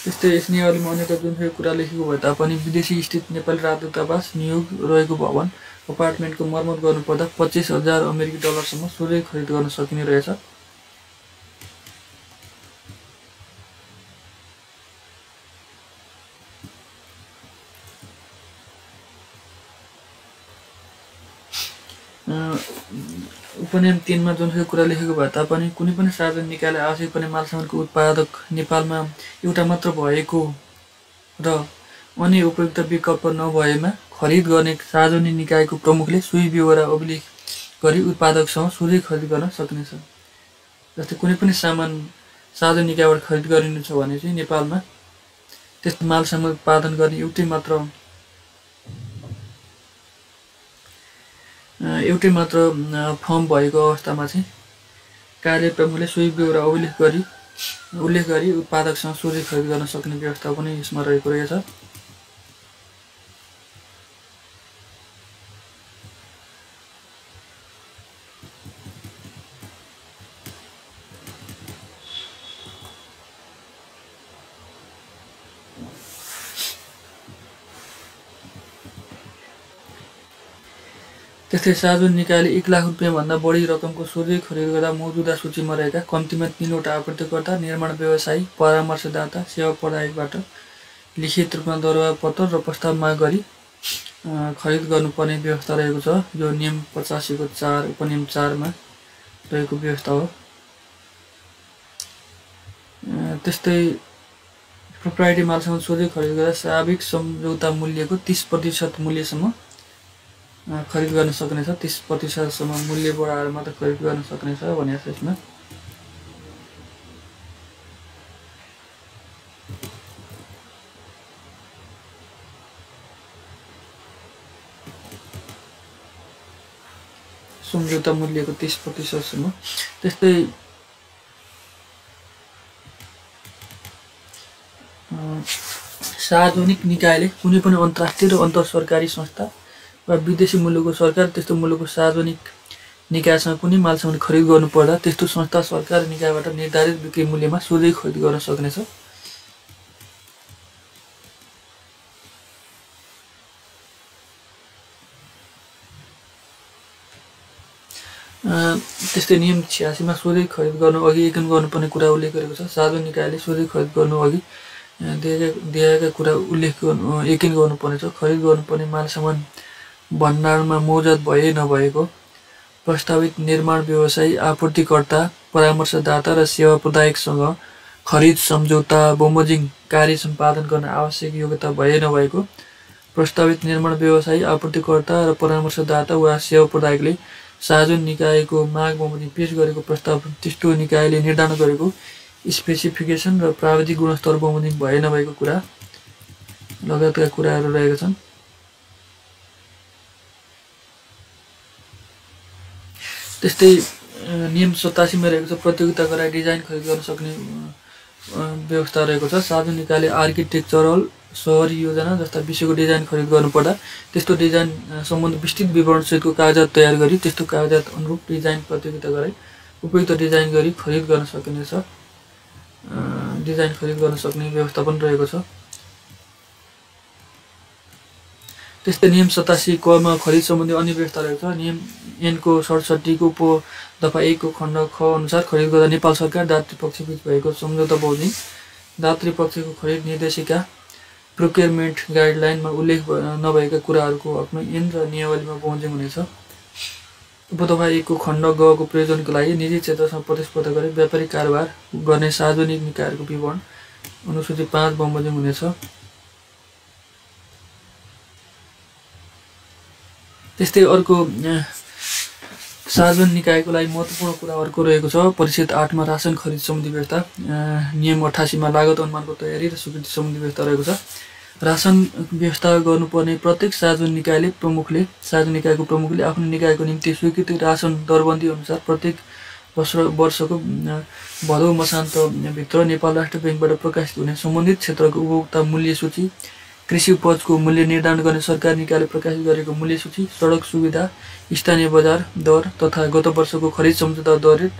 त्यस्तै यस नियमावलीमा अन्यत्र जुनसुकै कुरा लेखेको भए तापनि विदेशी स्थित नेपाली राजदूतावास नियोग रहेको भवन अपार्टमेन्टको मर्मत गर्नुपर्दा 25,000 अमेरिकी डलरसम्म सोझै खरिद गर्न सकिने रहेछ। उपनियम 3 मा जुनसुकै कुरा लेखेको भए तापनि कुनै पनि सार्वजनिक निकायलाई आवश्यक पर्ने मालसामानको उत्पादक नेपालमा एउटा मात्र भएको र अन्य उपयुक्त विकल्प नभएमा खरिद गर्ने सार्वजनिक निकायको प्रमुखले सोही ब्यौरा अभिलेख गरी उत्पादकसँग सोझै खरिद गर्न सक्नेछ। जस्तै कुनै पनि सामान सार्वजनिक निकायबाट खरिद गरिनु छ भने चाहिँ नेपालमा त्यस्तो मालसामान उत्पादन गर्ने एउटै मात्र फर्म भएको अवस्थामा चाहिँ कार्य प्रमुखले सोही ब्यौरा उल्लेख गरी उत्पादकसँग सोझै खरिद गर्न सक्ने व्यवस्था पनि यसमा रहेको रहेछ। त्यस्तै सार्वजनिक निकायले 1 लाख रुपियाँभन्दा बढी रकमको सोझै खरिद गर्दा मौजुदा सूचीमा रहेका कम्तीमा 3 वटा आपूर्तिकर्ता, निर्माण व्यवसायी, परामर्शदाता, सेवा प्रदायकबाट लिखित रूपमा दरबार पत्र र प्रस्ताव माग गरी खरिद गर्नुपर्ने व्यवस्था रहेको छ। यो नियम 85 को 4 उपनियम 4 मा रहेको व्यवस्था हो। त्यस्तै प्रोप्राइटी मालसामान सोझै खरिद गर्दा साविक सम्झौता मूल्यको 30% मूल्यसम्म खरिद गर्न सक्नेछ। 30%सम्म मूल्य बढाएर मात्र खरिद गर्न सक्नेछ भनेको छ यसमा। सम्झौता मूल्यको 30%सम्म। त्यस्तै सार्वजनिक निकायले कुनै पनि अन्तर्राष्ट्रिय र अन्तर सरकारी संस्था वा विदेशी मुलुकको सरकार त्यस्तो मुलुकको सार्वजनिक निकायसँग कुनै मालसामान खरिद गर्नुपर्दा त्यस्तो संस्था सरकार निकायबाट निर्धारित बिक्री मूल्यमा सोझै खरिद गर्न सक्नेछ। त्यस्तै नियम 86 मा सोझै खरिद गर्नु अघि यकिन गर्नुपर्ने कुरा उल्लेख गरेको छ। सार्वजनिक निकायले सोझै खरिद गर्नु अघि दिएका कुरा यकिन गर्नुपर्ने छ। खरिद गर्नुपर्ने मालसामान भण्डारमा मौजत भए नभएको, प्रस्तावित निर्माण व्यवसायी, आपूर्तिकर्ता, परामर्शदाता र सेवा प्रदायकसँग खरिद सम्झौता बमोजिम कार्य सम्पादन गर्न आवश्यक योग्यता भए नभएको, प्रस्तावित निर्माण व्यवसायी, आपूर्तिकर्ता र परामर्शदाता वा सेवा प्रदायकले सार्वजनिक निकायको माग बमोजिम पेश गरेको प्रस्ताव त्यस्तो निकायले निर्धारण गरेको स्पेसिफिकेसन र प्राविधिक गुणस्तर बमोजिम भए नभएको कुरा लगायतका कुराहरू रहेका छन्। त्यस्तै नियम 87 मा रहेको छ प्रतियोगिता गराई डिजाइन खरिद गर्न सक्ने व्यवस्था रहेको छ। सार्वजनिक निकायले आर्किटेक्चरल सहरी योजना जस्ता विषयको डिजाइन खरिद गर्नुपर्दा त्यस्तो डिजाइन सम्बन्धी विस्तृत विवरणसहितको कागजात तयार गरी त्यस्तो कागजात अनुरूप डिजाइन प्रतियोगिता गराई उपयुक्त डिजाइन गरी खरिद गर्न सकिनेछ। डिजाइन खरिद गर्न सक्ने व्यवस्था पनि रहेको छ। त्यस्तै नियम 87 क मा खरिद सम्बन्धी अन्य व्यवस्था रहेको छ। नियम N को 67 को उप दफा 1 को खण्ड ख अनुसार खरिद गर्दा नेपाल सरकार दात्री पक्षबीच भएको सम्झौता बमोजिम दात्री पक्षको खरिद निर्देशिका प्रोक्योरमेन्ट गाइडलाइनमा उल्लेख नभएका कुराहरूको हकमा ऐन र नियमावलीमा बमोजिम हुनेछ। उपदफा 1 को खण्ड ग को प्रयोजनको लागि निजी क्षेत्रसँग प्रतिस्पर्धा गरी व्यापारिक कारोबार गर्ने सार्वजनिक निकायहरूको विवरण अनुसूची 5 बमोजिम हुनेछ। त्यस्तै अर्को सार्वजनिक निकायको लागि महत्त्वपूर्ण कुरा अर्को रहेको छ परिच्छेद 8 मा रासन खरिद सम्बन्धी व्यवस्था, नियम 88 मा लागत अनुमानको तयारी र स्वीकृति सम्बन्धी व्यवस्था रहेको छ। रासन व्यवस्था गर्नुपर्ने प्रत्येक सार्वजनिक निकायको प्रमुखले आफ्नो निकायको निम्ति स्वीकृत रासन दरबन्दी अनुसार प्रत्येक वर्षको भदौ मसान्तभित्र नेपाल राष्ट्र ब्याङ्कबाट प्रकाशित हुने सम्बन्धित क्षेत्रको उपभोक्ता मूल्य सूची, कृषि उपजको मूल्य निर्धारण गर्ने सरकारी निकायले प्रकाशित गरेको मूल्य सूची, सडक सुविधा, स्थानीय बजार दर तथा गत वर्षको खरिद सम्झौता दर रेट,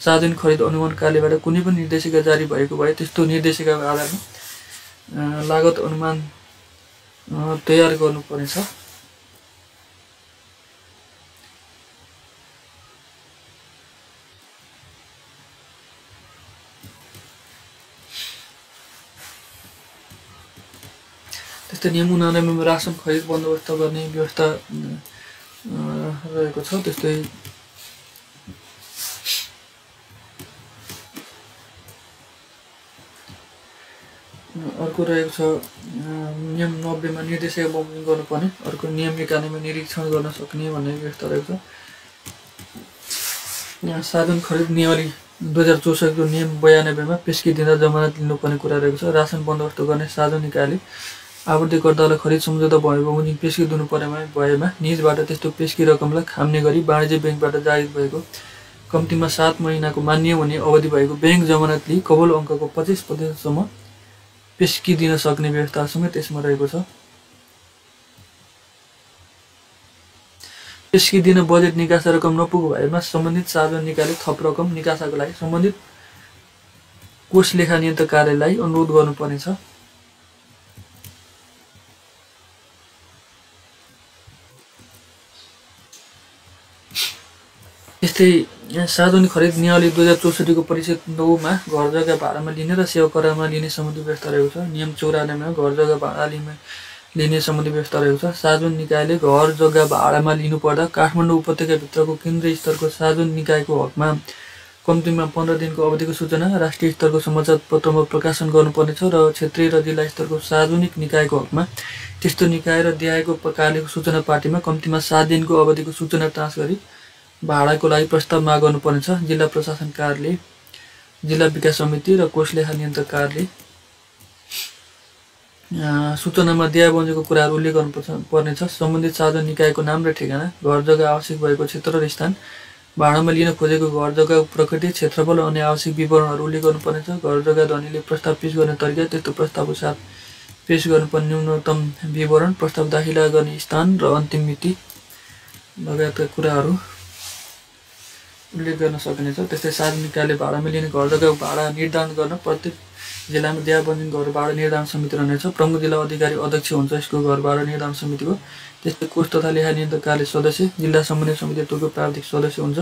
सार्वजनिक खरिद अनुमान कार्यबाट कुनै पनि निर्देशिका जारी भएको भए त्यस्तो निर्देशिकाको आधारमा लागत अनुमान तयार गर्नुपर्नेछ। त्यस्तै नियम 89 मा रासन खरिद बन्दोबस्त गर्ने व्यवस्था रहेको छ। त्यस्तै अर्को रहेको छ नियम 90 मा निर्देशिका बमोजिम गर्नुपर्ने, अर्को नियम 91 मा निरीक्षण गर्न सक्ने भन्ने व्यवस्था रहेको छ। यहाँ सार्वजनिक खरिद नियमावली 2064 को नियम 92 मा पेस्की दिँदा जमानत लिनुपर्ने कुरा रहेको छ। रासन बन्दोबस्त गर्ने सार्वजनिक निकायले आपूर्तिकर्तालाई खरिद सम्झौता बमोजिम पेस्की दिनु भएमा निजबाट त्यस्तो पेस्की रकमलाई खाम्ने गरी वाणिज्य ब्याङ्कबाट जारी भएको कम्तीमा 7 महिनाको मान्य हुने अवधि भएको ब्याङ्क जमानत लिई कबोल अङ्कको 25% सम्म पेस्की दिन सक्ने व्यवस्था समेत यसमा रहेको छ। पेस्की दिन बजेट निकासा रकम नपुगेको भएमा सम्बन्धित सार्वजनिक निकायले थप रकम निकासाको लागि सम्बन्धित कोष लेखा नियन्त्रक कार्यालयलाई अनुरोध गर्नुपर्नेछ। यस्तै सार्वजनिक खरिद नियमावली 2064 को परिच्छेद 9 मा घर जग्गा भाडामा लिने र सेवा करारमा लिने सम्बन्धी व्यवस्था रहेको छ। नियम 94 मा घर जग्गा भाडा लिने सम्बन्धी व्यवस्था रहेको छ। सार्वजनिक निकायले घर जग्गा भाडामा लिनुपर्दा काठमाडौँ उपत्यकाभित्रको केन्द्रीय स्तरको सार्वजनिक निकायको हकमा कम्तीमा 15 दिनको अवधिको सूचना राष्ट्रिय स्तरको समाचार पत्रमा प्रकाशन गर्नुपर्नेछ र क्षेत्रीय र जिल्ला स्तरको सार्वजनिक निकायको हकमा त्यस्तो निकाय र देहायको कार्यालयको सूचना पार्टीमा कम्तीमा 7 दिनको अवधिको सूचना ट्रान्स गरी भाडाको लागि प्रस्ताव माग गर्नुपर्नेछ। जिल्ला प्रशासन कार्यालय, जिल्ला विकास समिति र कोष लेखा नियन्त्रक कार्यालय सूचनामा देहाबन्जीको कुराहरू उल्लेख गर्नुपर्नेछ। सम्बन्धित सार्वजनिक निकायको नाम र ठेगाना, घर जग्गा आवश्यक भएको क्षेत्र र स्थान, भाडामा लिन खोजेको घर जग्गाको प्रकृति, क्षेत्रफल र अन्य आवश्यक विवरणहरू उल्लेख गर्नुपर्नेछ। घर जग्गा धनीले प्रस्ताव पेश गर्ने तरिका, त्यस्तो प्रस्तावको साथ पेश गर्नुपर्ने न्यूनतम विवरण, प्रस्ताव दाखिला गर्ने स्थान र अन्तिम मिति लगायतका कुराहरू उल्लेख गर्न सकिनेछ। त्यस्तै सार्वजनिक निकायले भाडामा लिने घर जग्गाको भाडा निर्धारण गर्न प्रत्येक जिल्लामा देहाबन्दी घर भाडा निर्धारण समिति रहनेछ। प्रमुख जिल्ला अधिकारी अध्यक्ष हुन्छ यसको घर भाडा निर्धारण समितिको। त्यस्तै कोष तथा लेखा नियन्त्रक कार्यालय सदस्य, जिल्ला समन्वय समिति टोकियो प्राविधिक सदस्य हुन्छ।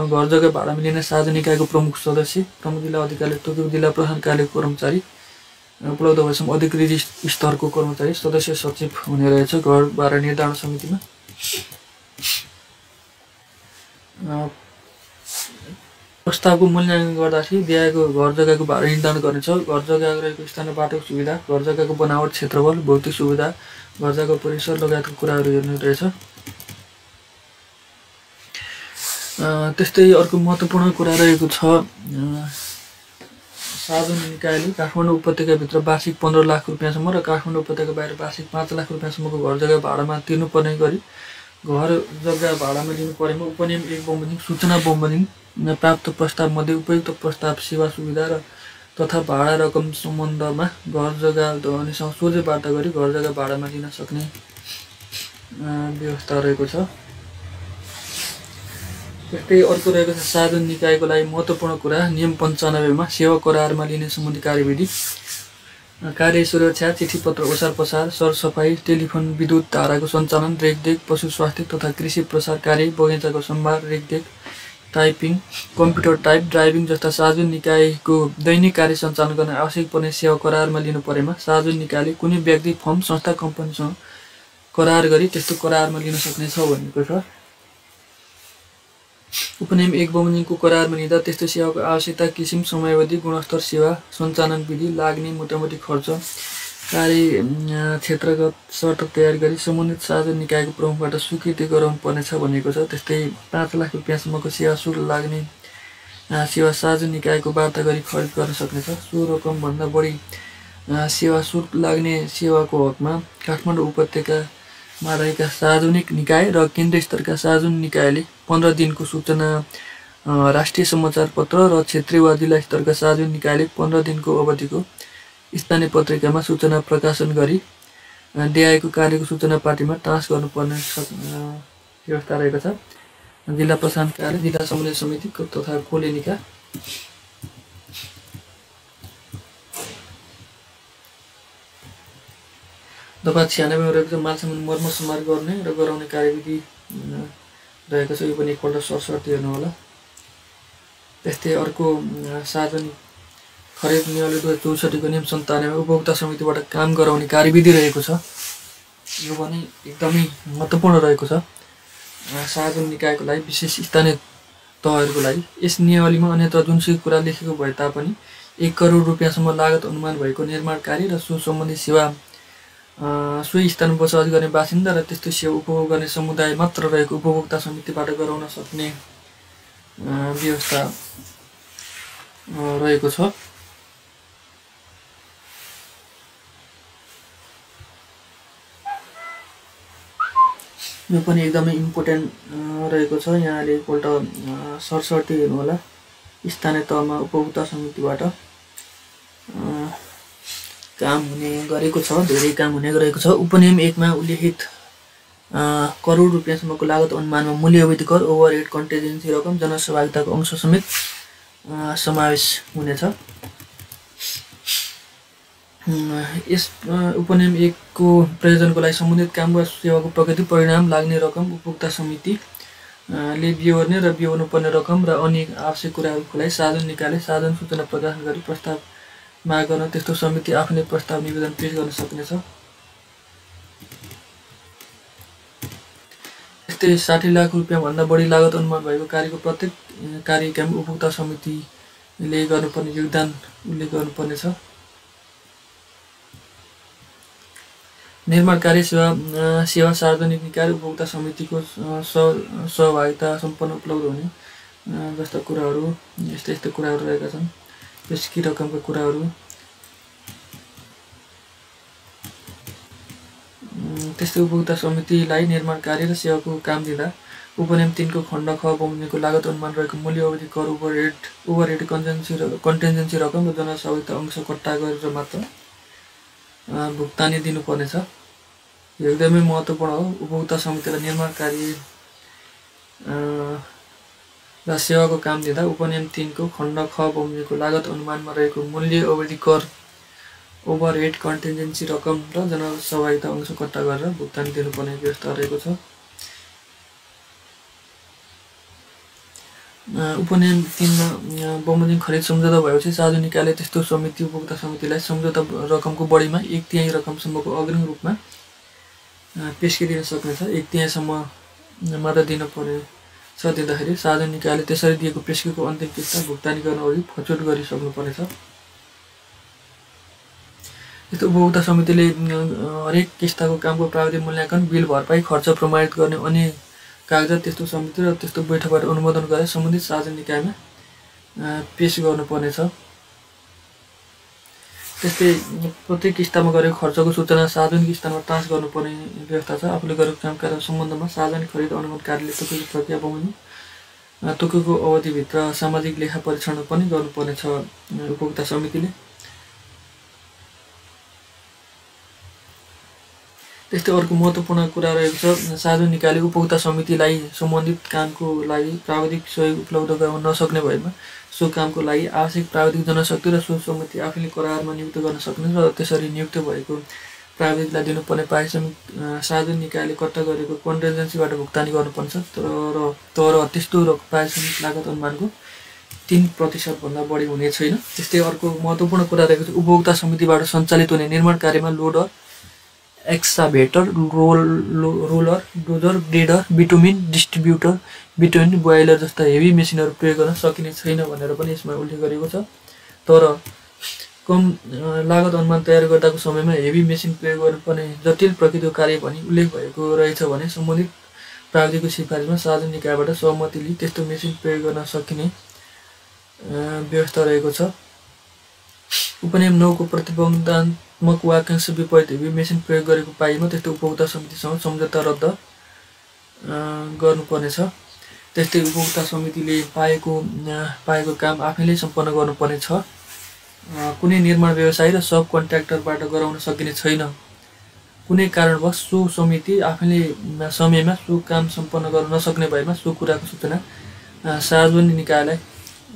घर जग्गा भाडामा लिने सार्वजनिक निकायको प्रमुख सदस्य, प्रमुख जिल्ला अधिकारी टोकियो जिल्ला प्रशासन कार्यालयको कर्मचारी, उपलब्ध भएसम्म अधिकृत स्तरको कर्मचारी सदस्य सचिव हुने रहेछ घर भाडा निर्धारण समितिमा। प्रस्तावको मूल्याङ्कन गर्दाखेरि देहायको घर जग्गाको भाडा निर्धारण गर्नेछ। घर जग्गा रहेको स्थान र बाटोको सुविधा, घर जग्गाको बनावट, क्षेत्रफल, भौतिक सुविधा, घर जग्गाको परिसर लगायतको कुराहरू हेर्ने रहेछ। त्यस्तै अर्को महत्त्वपूर्ण कुरा रहेको छ सार्वजनिक निकायले काठमाडौँ उपत्यकाभित्र वार्षिक 15 लाख रुपियाँसम्म र काठमाडौँ उपत्यका बाहिर वार्षिक 5 लाख रुपियाँसम्मको घर जग्गा भाडामा तिर्नुपर्ने गरी घर जग्गा भाडामा लिनु परेमा उपनियम 1 बमोजिम सूचना बमोजिम प्राप्त प्रस्ताव मध्ये उपयुक्त प्रस्ताव, सेवा सुविधा र तथा भाडा रकम सम्बन्धमा घर जग्गा धनीसँग सोझै वार्ता गरी घर जग्गा भाडामा लिन सक्ने व्यवस्था रहेको छ। त्यस्तै अर्को रहेको छ सार्वजनिक निकायको लागि महत्त्वपूर्ण कुरा नियम 95 मा सेवा करारमा लिने सम्बन्धी कार्यविधि, कार्य सुरक्षा, चिठी पत्र ओसार पसार, सरसफाई, टेलिफोन विद्युत धाराको सञ्चालन, रेखदेख, पशु स्वास्थ्य तथा कृषि प्रसार कार्य, बगैँचाको सम्भार, रेखदेख, टाइपिङ, कम्प्युटर टाइप, ड्राइभिङ जस्ता सार्वजनिक निकायको दैनिक कार्य सञ्चालन गर्न आवश्यक पर्ने सेवा करारमा लिनु परेमा सार्वजनिक निकायले कुनै व्यक्ति, फर्म, संस्था, कम्पनीसँग करार गरी त्यस्तो करारमा लिन सक्नेछ भनेको छ। उपनियम 1 बमोजिमको करारमा लिँदा त्यस्तो सेवाको आवश्यकता, किसिम, समयावधि, गुणस्तर, सेवा सञ्चालन विधि, लाग्ने मोटामोटी खर्च, क्षेत्रगत शर्त तयार गरी सम्बन्धित सार्वजनिक निकायको प्रमुखबाट स्वीकृति गराउनु पर्नेछ भनेको छ। त्यस्तै 5 लाख रुपियाँसम्मको सेवा शुल्क लाग्ने सेवा सार्वजनिक निकायको वार्ता गरी खरिद गर्न सक्नेछ। सो रकमभन्दा बढी सेवा शुल्क लाग्ने सेवाको हकमा काठमाडौँ उपत्यकामा रहेका सार्वजनिक निकाय र केन्द्रीय स्तरका सार्वजनिक निकायले 15 दिनको सूचना, राष्ट्रिय समाचार पत्र र क्षेत्रीय वा जिल्ला स्तरका सार्वजनिक निकायले 15 दिनको अवधिको स्थानीय पत्रिकामा सूचना प्रकाशन गरी दिएको कार्यको सूचना पार्टीमा ट्रान्स गर्नुपर्ने व्यवस्था रहेको छ। जिल्ला प्रशासन कार्य, जिल्ला समन्वय समिति तथा कोलेनिका दफा 96 मा रहेको छ। मालसामान मर्मसम्हार गर्ने र गराउने कार्यविधि रहेको छ। यो पनि एकपल्ट सरसर्ती हेर्नु होला। त्यस्तै अर्को सार्वजनिक खरिद नियमले 2064 को नियम 97 उपभोक्ता समितिबाट काम गराउने कार्यविधि रहेको छ। यो पनि एकदमै महत्त्वपूर्ण रहेको छ सार्वजनिक निकायको लागि, विशेष स्थानीय तहहरूको लागि। यस नियमावलीमा अन्यत्र जुनसुकै कुरा लेखेको भए तापनि 1 करोड रुपियाँसम्म लागत अनुमान भएको निर्माण कार्य र सो सम्बन्धी सेवा सोही स्थानमा बसोबास गर्ने बासिन्दा र त्यस्तो सेवा उपभोग गर्ने समुदाय मात्र रहेको उपभोक्ता समितिबाट गराउन सक्ने व्यवस्था रहेको छ। यो पनि एकदमै इम्पोर्टेन्ट रहेको छ। यहाँले एकपल्ट सरसर्ती हेर्नु होला। स्थानीय तहमा उपभोक्ता समितिबाट काम हुने गरेको छ, धेरै काम हुने गरेको छ। उपनियम 1 मा उल्लेखित करोड रुपियाँसम्मको लागत अनुमानमा मूल्य अवधि कर, ओभरहेड, कन्टिजेन्सी रकम, जनसहभागिताको अंश समेत समावेश हुनेछ। यस उपनियम 1 को प्रयोजनको लागि सम्बन्धित काम वा सेवाको प्रगति परिणाम लाग्ने रकम, उपभोक्ता समितिले बिहोर्ने र बिहोर्नुपर्ने रकम र अन्य आवश्यक कुराहरूको लागि सार्वजनिक निकायले सार्वजनिक सूचना प्रकाशन गरी प्रस्ताव माग गर्न त्यस्तो समिति आफूले प्रस्ताव निवेदन पेश गर्न सक्नेछ। त्यस्तै 60 लाख रुपियाँभन्दा बढी लागत अनुमान भएको कार्यको प्रत्येक कार्य इकाइमा उपभोक्ता समितिले गर्नुपर्ने योगदान उल्लेख गर्नुपर्नेछ। निर्माण कार्य सेवा सार्वजनिक निकाय उपभोक्ता समितिको सहभागिता सम्पन्न उपलब्ध हुने जस्ता कुराहरू, यस्ता कुराहरू रहेका छन्। पेशकी रकमका कुराहरू, त्यस्तै उपभोक्ता समितिलाई निर्माण कार्य र सेवाको काम दिँदा उपनियम 3 को खण्ड ख बमोजिमको लागत अनुमान रहेको मूल्य अवधि कर, ओभरहेड कन्टिजेन्सी रकम र जनसहभागिता अंश कट्टा गरेर मात्र भुक्तानी दिनुपर्नेछ। यो एकदमै महत्त्वपूर्ण हो। उपभोक्ता समितिलाई निर्माण कार्य र सेवाको काम दिँदा उपनियम 3 को खण्ड ख बमोजिमको लागत अनुमानमा रहेको मूल्य अवधि कर, ओभरहेड कन्टिजेन्सी रकम र जनसहभागिता अंश कट्टा गरेर भुक्तानी दिनुपर्ने व्यवस्था रहेको छ। उपनियम 3 मा बमोजिम खरिद सम्झौता भएपछि सार्वजनिक निकायले त्यस्तो समिति उपभोक्ता समितिलाई सम्झौता रकमको बढीमा 1/3 रकमसम्मको अग्रिम रूपमा पेशकी दिन सक्नेछ। 1/3 सम्म मात्र दिनुपर्ने छ। दिँदाखेरि सार्वजनिक निकायले त्यसरी दिएको पेशकीको अन्तिम किस्ता भुक्तानी गर्न अघि फचोट गरिसक्नुपर्नेछ। यस्तो उपभोक्ता समितिले हरेक किस्ताको कामको प्राविधिक मूल्याङ्कन, बिल भरपाई, खर्च प्रमाणित गर्ने अन्य कागजात त्यस्तो समिति र त्यस्तो बैठकबाट अनुमोदन गरे सम्बन्धित सार्वजनिक निकायमा पेश गर्नुपर्नेछ। त्यस्तै प्रत्येक किस्तामा गरेको खर्चको सूचना सार्वजनिक स्थानमा ट्रान्स गर्नुपर्ने व्यवस्था छ। आफूले गरेको काम कार्य सम्बन्धमा सार्वजनिक खरिद अनुमोदन कार्यालयले तोकेको प्रक्रिया बमोजिम तोकेको अवधिभित्र सामाजिक लेखा परीक्षण पनि गर्नुपर्ने छ उपभोक्ता समितिले। त्यस्तै अर्को महत्त्वपूर्ण कुरा रहेको छ, सार्वजनिक निकायले उपभोक्ता समितिलाई सम्बन्धित कामको लागि प्राविधिक सहयोग उपलब्ध गराउन नसक्ने भएमा सो कामको लागि आवश्यक प्राविधिक जनशक्ति र सो समिति आफैले करारमा नियुक्त गर्न सक्ने र त्यसरी नियुक्त भएको प्राविधिकलाई दिनुपर्ने पारिश्रमिक सार्वजनिक निकायले कट्टा गरेको कन्टिजेन्सीबाट भुक्तानी गर्नुपर्छ। तर त्यस्तो पारिश्रमिक लागत अनुमानको 3% भन्दा बढी हुने छैन। त्यस्तै अर्को महत्त्वपूर्ण कुरा रहेको छ, उपभोक्ता समितिबाट सञ्चालित हुने निर्माण कार्यमा loader, excavator, roller, dozer, grader, bitumen, distributor, bitumen, boiler जस्ता हेभी मेसिनहरू प्रयोग गर्न सकिने छैन भनेर पनि यसमा उल्लेख गरिएको छ। तर कम लागत अनुमान तयार गर्दाको समयमा हेभी मेसिन प्रयोग गर्नुपर्ने जटिल प्रकृतिको कार्य भनी उल्लेख भएको रहेछ भने सम्बन्धित प्राविधिकको सिफारिसमा सार्वजनिक निकायबाट सहमति लिई त्यस्तो मेसिन प्रयोग गर्न सकिने व्यवस्था रहेको छ। उपनियम 9 को प्रतिबन्धात्मक वाक्यांश विपरीत हेभी मेसिन प्रयोग गरेको पाइएमा त्यस्तो उपभोक्ता समितिसँग सम्झौता रद्द गर्नुपर्नेछ। त्यस्तै उपभोक्ता समितिले पाएको काम आफैले सम्पन्न गर्नुपर्ने छ। कुनै निर्माण व्यवसायी र सब कन्ट्र्याक्टरबाट गराउन सकिने छैन। कुनै कारणवश सो समिति आफैले समयमा सो काम सम्पन्न गर्न नसक्ने भएमा सो कुराको सूचना सार्वजनिक निकायलाई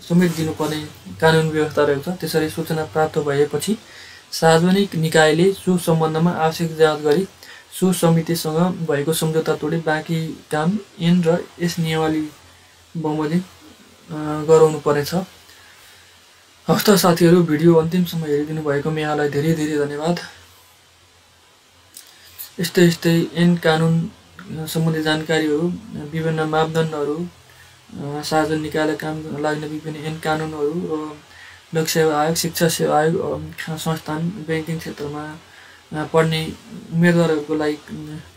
समेत दिनुपर्ने कानुन व्यवस्था रहेको छ। त्यसरी सूचना प्राप्त भएपछि सार्वजनिक निकायले सो सम्बन्धमा आवश्यक जाँच गरी सो समितिसँग भएको सम्झौता तोडी बाँकी काम ऐन र यस नियमावली बमोजिम गराउनु पर्नेछ। हवस् त साथीहरू, भिडियो अन्तिमसम्म हेरिदिनु भएकोमा यहाँलाई धेरै धेरै धन्यवाद। यस्तै ऐन कानुन सम्बन्धी जानकारीहरू, विभिन्न मापदण्डहरू, सार्वजनिक निकायलाई काम लाग्ने विभिन्न ऐन कानुनहरू र लोक सेवा आयोग, शिक्षा सेवा आयोग संस्थान, ब्याङ्किङ क्षेत्रमा पढ्ने उम्मेदवारहरूको लागि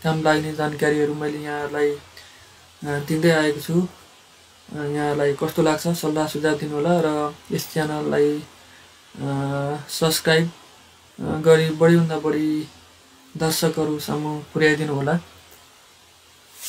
काम लाग्ने जानकारीहरू मैले यहाँलाई दिँदै आएको छु। यहाँलाई कस्तो लाग्छ सल्लाह सुझाव दिनुहोला र यस च्यानललाई सब्सक्राइब गरी बढीभन्दा बढी दर्शकहरूसम्म पुर्याइदिनु होला।